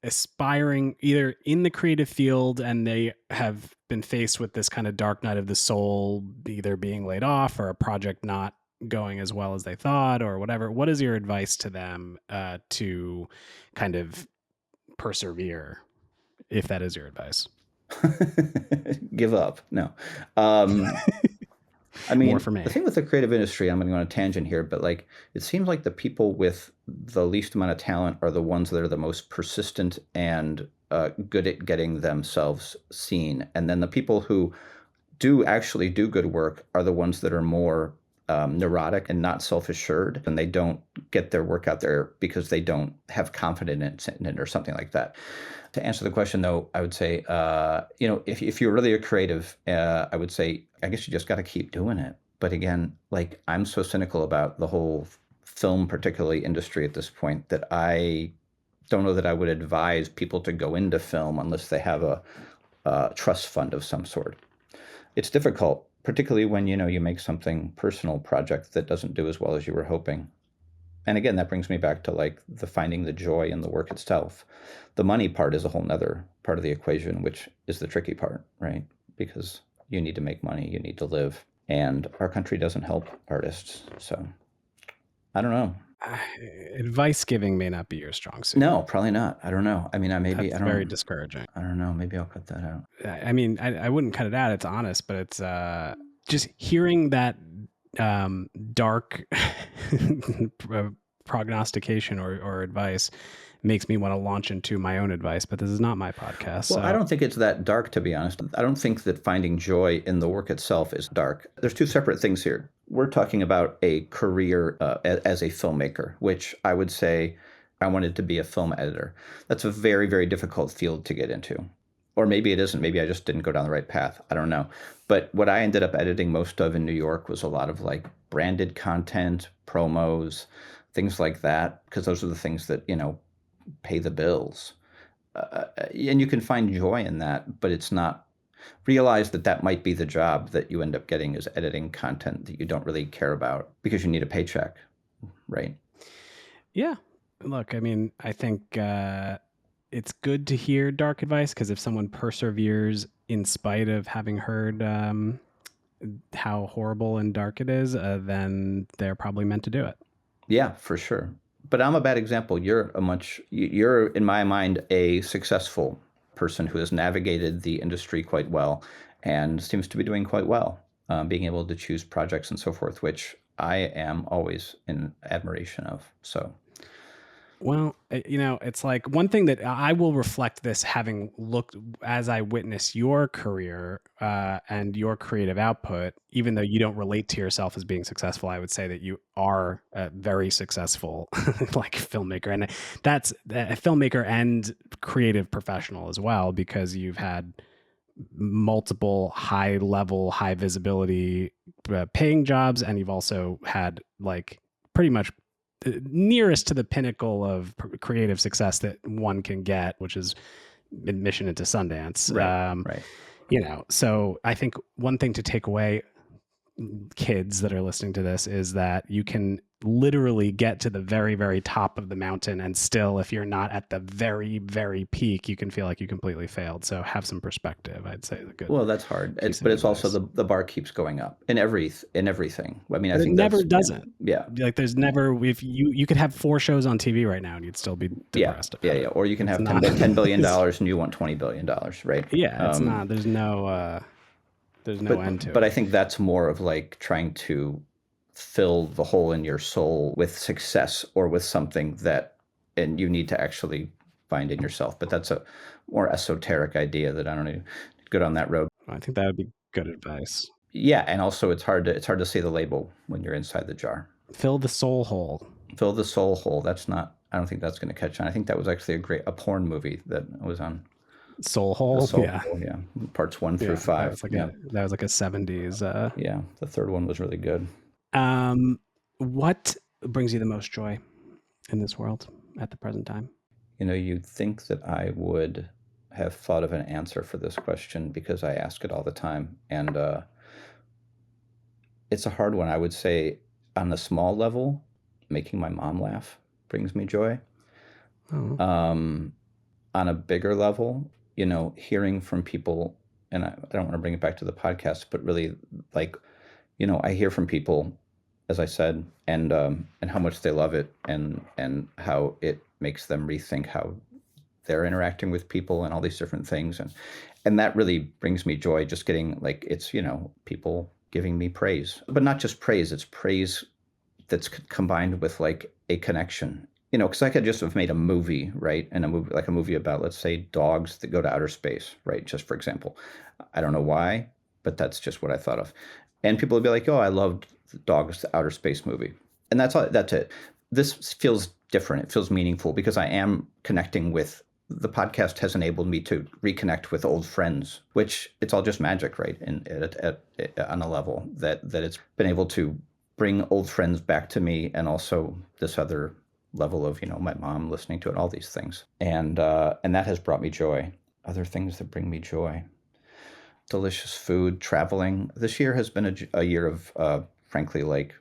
aspiring either in the creative field and they have been faced with this kind of dark night of the soul, either being laid off or a project not going as well as they thought or whatever, what is your advice to them to kind of persevere, if that is your advice? Give up. No. I mean, More for me. The thing with the creative industry, I'm going to go on a tangent here, but it seems like the people with the least amount of talent are the ones that are the most persistent and good at getting themselves seen. And then the people who do actually do good work are the ones that are more neurotic and not self-assured, and they don't get their work out there because they don't have confidence in it or something like that. To answer the question, though, I would say, if you're really a creative, I would say, I guess you just got to keep doing it. But again, I'm so cynical about the whole film, particularly industry at this point, that I don't know that I would advise people to go into film unless they have a trust fund of some sort. It's difficult, particularly when, you make something personal project that doesn't do as well as you were hoping. And again, that brings me back to the finding the joy in the work itself. The money part is a whole nother part of the equation, which is the tricky part, right? Because you need to make money, you need to live, and our country doesn't help artists. So I don't know. Advice giving may not be your strong suit. No, probably not. I don't know. I mean, That's very discouraging. I don't know. Maybe I'll cut that out. I mean, I wouldn't cut it out. It's honest, but it's just hearing that dark prognostication or advice makes me want to launch into my own advice, but this is not my podcast. Well, so. I don't think it's that dark, to be honest. I don't think that finding joy in the work itself is dark. There's two separate things here. We're talking about a career as a filmmaker, which I would say I wanted to be a film editor. That's a very, very difficult field to get into. Or maybe it isn't. Maybe I just didn't go down the right path. I don't know. But what I ended up editing most of in New York was a lot of branded content, promos, things like that, because those are the things that, pay the bills. And you can find joy in that, but it's not. Realize that might be the job that you end up getting, is editing content that you don't really care about because you need a paycheck, right? Yeah. Look, I mean, I think it's good to hear dark advice, because if someone perseveres in spite of having heard how horrible and dark it is, then they're probably meant to do it. Yeah, for sure. But I'm a bad example. You're in my mind, a successful person who has navigated the industry quite well and seems to be doing quite well, being able to choose projects and so forth, which I am always in admiration of. So Well, it's like one thing that I will reflect this having looked as I witness your career and your creative output, even though you don't relate to yourself as being successful, I would say that you are a very successful like filmmaker. And that's a filmmaker and creative professional as well, because you've had multiple high level, high visibility paying jobs. And you've also had like pretty much nearest to the pinnacle of creative success that one can get, which is admission into Sundance. Right. So I think one thing to take away, kids that are listening to this, is that you can literally get to the very, very top of the mountain, and still, if you're not at the very, very peak, you can feel like you completely failed. So have some perspective, I'd say. Well, that's hard, piece of but it's also advice. the bar keeps going up in everything. I mean, I But it think never that's doesn't. yeah. Like there's never, if you could have 4 shows on TV right now and you'd still be depressed about it. Or you can have It's $10 billion and you want $20 billion, right? Yeah, it's not. There's no end to it. But I think that's more of like trying to fill the hole in your soul with success or with something that, and you need to actually find in yourself. But that's a more esoteric idea that I don't know. Go down that road. I think that would be good advice. Yeah, and also it's hard to see the label when you're inside the jar. Fill the soul hole. Fill the soul hole. That's not. I don't think that's going to catch on. I think that was actually a porn movie that was on. Soul hole. Soul Yeah. Hole, yeah. Parts 1 through 5. That was like a 70s. Yeah, the third one was really good. What brings you the most joy in this world at the present time? You'd think that I would have thought of an answer for this question because I ask it all the time. And it's a hard one. I would say on the small level, making my mom laugh brings me joy. Oh. On a bigger level, hearing from people, and I don't want to bring it back to the podcast, but really like, I hear from people, as I said, and how much they love it and how it makes them rethink how they're interacting with people and all these different things. And that really brings me joy, just getting like, it's, people giving me praise, but not just praise, it's praise that's combined with like a connection, because I could just have made a movie, right? And a movie about, let's say, dogs that go to outer space, right? Just for example, I don't know why, but that's just what I thought of. And people would be like, oh, I loved the Dogs to Outer Space movie. And that's it. This feels different. It feels meaningful because I am connecting with, the podcast has enabled me to reconnect with old friends, which it's all just magic, right? And on a level that it's been able to bring old friends back to me, and also this other level of, my mom listening to it, all these things. And that has brought me joy. Other things that bring me joy. Delicious food, traveling. This year has been a year of, frankly, like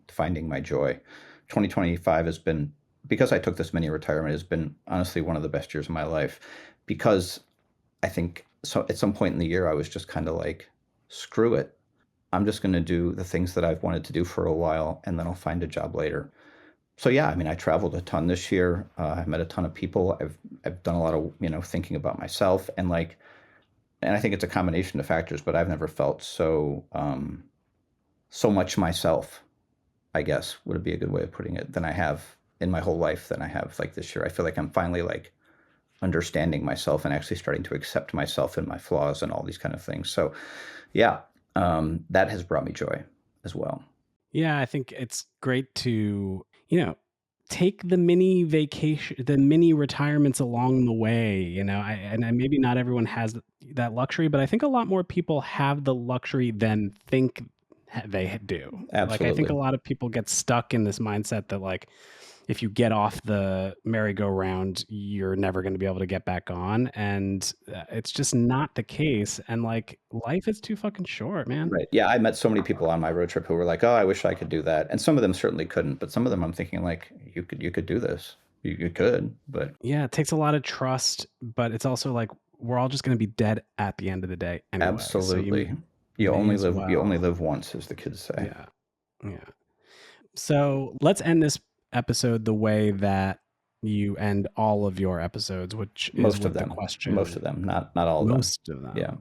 finding my joy. 2025 has been, because I took this mini retirement, has been honestly one of the best years of my life, because I think so at some point in the year, I was just kind of like, screw it. I'm just going to do the things that I've wanted to do for a while, and then I'll find a job later. So yeah, I mean, I traveled a ton this year. I've met a ton of people. I've done a lot of, thinking about myself, and I think it's a combination of factors, but I've never felt so much myself, I guess would be a good way of putting it, than I have in my whole life than I have like this year. I feel like I'm finally like understanding myself and actually starting to accept myself and my flaws and all these kind of things. So yeah, that has brought me joy as well. Yeah, I think it's great to, take the mini vacation, the mini retirements along the way, and maybe not everyone has that luxury, but I think a lot more people have the luxury than think they do. Absolutely. Like, I think a lot of people get stuck in this mindset that like, if you get off the merry-go-round, you're never going to be able to get back on. And it's just not the case. And like, life is too fucking short, man. Right. Yeah. I met so many people on my road trip who were like, oh, I wish I could do that. And some of them certainly couldn't, but some of them I'm thinking like, you could do this. You could, but yeah, it takes a lot of trust, but it's also like, we're all just going to be dead at the end of the day anyway. Absolutely. So you only well. live once, as the kids say. Yeah. So let's end this episode the way that you end all of your episodes, which most is of them. The question. Most of them, not all of them. Most of them. Yeah.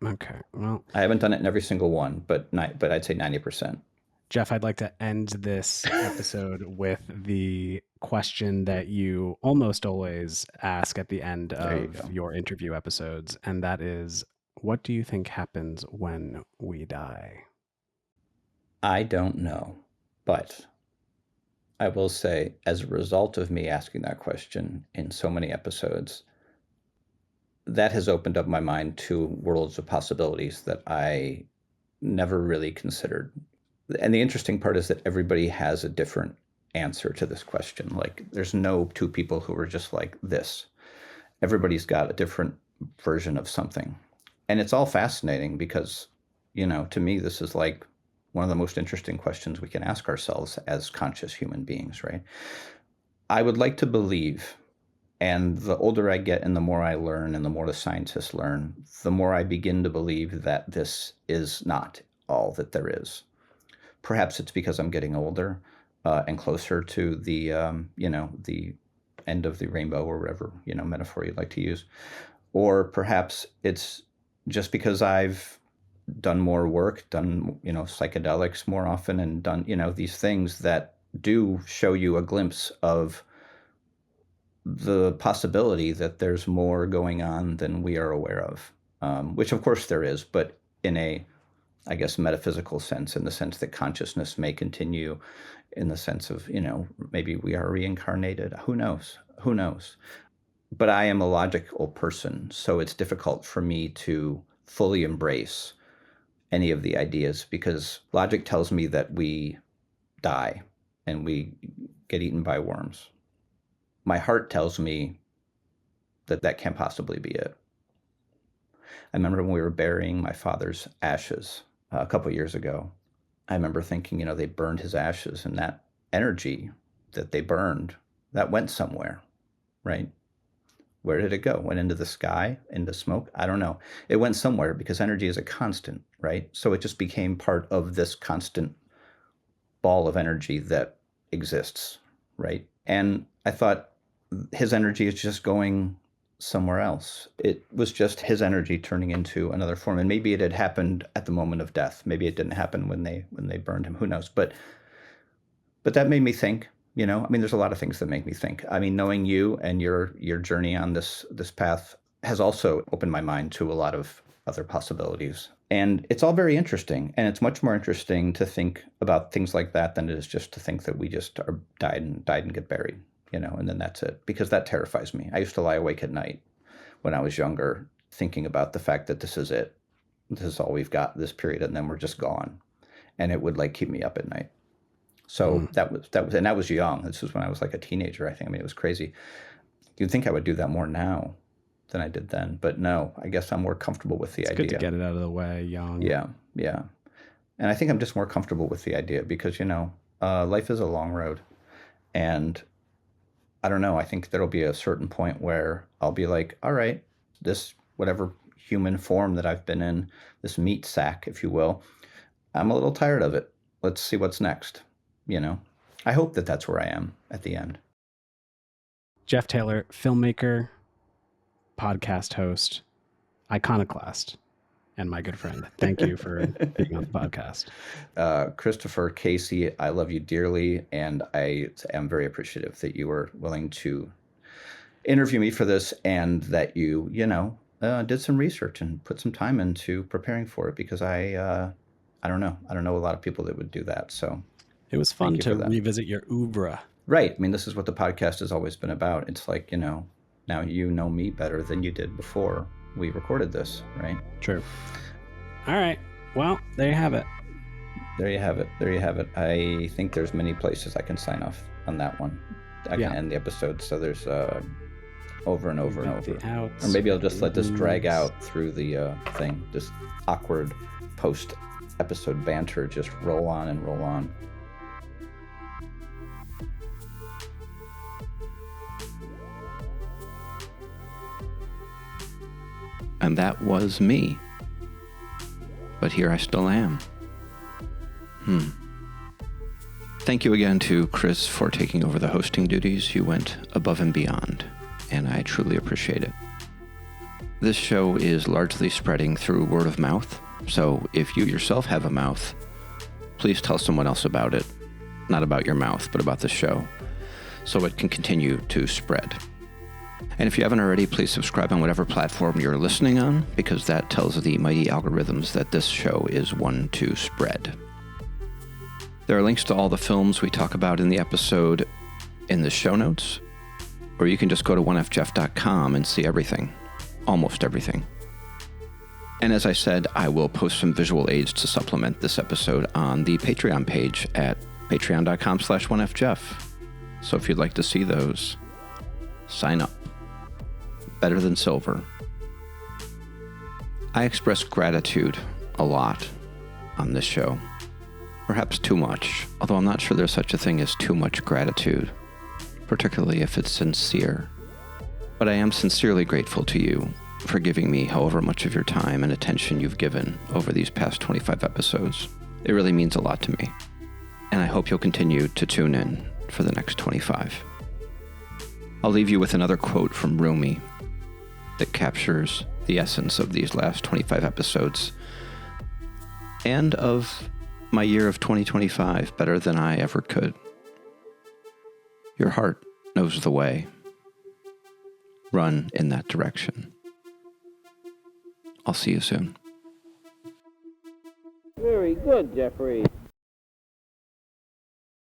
Okay. Well, I haven't done it in every single one, but I'd say 90%. Jeff, I'd like to end this episode with the question that you almost always ask at the end of your interview episodes, and that is, what do you think happens when we die? I don't know, but I will say, as a result of me asking that question in so many episodes, that has opened up my mind to worlds of possibilities that I never really considered. And the interesting part is that everybody has a different answer to this question. Like, there's no two people who are just like this. Everybody's got a different version of something. And it's all fascinating because, to me, this is like one of the most interesting questions we can ask ourselves as conscious human beings, right? I would like to believe, and the older I get and the more I learn and the more the scientists learn, the more I begin to believe that this is not all that there is. Perhaps it's because I'm getting older and closer to the, the end of the rainbow or whatever, metaphor you'd like to use. Or perhaps it's just because I've done more work, done, psychedelics more often, and done, these things that do show you a glimpse of the possibility that there's more going on than we are aware of, which of course there is, but in a, I guess, metaphysical sense, in the sense that consciousness may continue, in the sense of, maybe we are reincarnated. Who knows? Who knows? But I am a logical person, so it's difficult for me to fully embrace any of the ideas because logic tells me that we die and we get eaten by worms. My heart tells me that that can't possibly be it. I remember when we were burying my father's ashes a couple of years ago, I remember thinking, they burned his ashes, and that energy that they burned, that went somewhere, right? Where did it go? Went into the sky, into smoke? I don't know. It went somewhere because energy is a constant, right? So it just became part of this constant ball of energy that exists, right? And I thought his energy is just going somewhere else. It was just his energy turning into another form. And maybe it had happened at the moment of death. Maybe it didn't happen when they burned him. Who knows? But that made me think, there's a lot of things that make me think. Knowing you and your journey on this path has also opened my mind to a lot of other possibilities. And it's all very interesting. And it's much more interesting to think about things like that than it is just to think that we just are died and get buried. And then that's it, because that terrifies me. I used to lie awake at night when I was younger, thinking about the fact that this is it. This is all we've got, this period, and then we're just gone. And it would keep me up at night. So that was young. This was when I was like a teenager, I think. It was crazy. You'd think I would do that more now than I did then, but no, I guess I'm more comfortable with the idea. It's good to get it out of the way young. Yeah. And I think I'm just more comfortable with the idea because, life is a long road. And I don't know, I think there'll be a certain point where I'll be like, all right, this whatever human form that I've been in, this meat sack, if you will, I'm a little tired of it. Let's see what's next. I hope that that's where I am at the end. Jeff Taylor, filmmaker, podcast host, iconoclast, and my good friend. Thank you for being on the podcast. Christopher Casey, I love you dearly, and I am very appreciative that you were willing to interview me for this and that you, did some research and put some time into preparing for it because I don't know. I don't know a lot of people that would do that. So it was fun to revisit your oeuvre. Right. This is what the podcast has always been about. It's like, now you know me better than you did before we recorded this, right? True. All right. Well, there you have it. There you have it. I think there's many places I can sign off on that one. I can end the episode. So there's over and over and over. Or maybe I'll just let this drag out through the thing. This awkward post-episode banter just roll on and roll on. And that was me. But here I still am. Thank you again to Chris for taking over the hosting duties. You went above and beyond, and I truly appreciate it. This show is largely spreading through word of mouth, so if you yourself have a mouth, please tell someone else about it. Not about your mouth, but about the show, so it can continue to spread. And if you haven't already, please subscribe on whatever platform you're listening on, because that tells the mighty algorithms that this show is one to spread. There are links to all the films we talk about in the episode in the show notes, or you can just go to onefjeff.com and see everything, almost everything. And as I said, I will post some visual aids to supplement this episode on the Patreon page at patreon.com/onefjeff. So if you'd like to see those, sign up. Better than silver. I express gratitude a lot on this show. Perhaps too much, although I'm not sure there's such a thing as too much gratitude, particularly if it's sincere. But I am sincerely grateful to you for giving me however much of your time and attention you've given over these past 25 episodes. It really means a lot to me, and I hope you'll continue to tune in for the next 25. I'll leave you with another quote from Rumi that captures the essence of these last 25 episodes and of my year of 2025 better than I ever could. Your heart knows the way. Run in that direction. I'll see you soon. Very good, Jeffrey.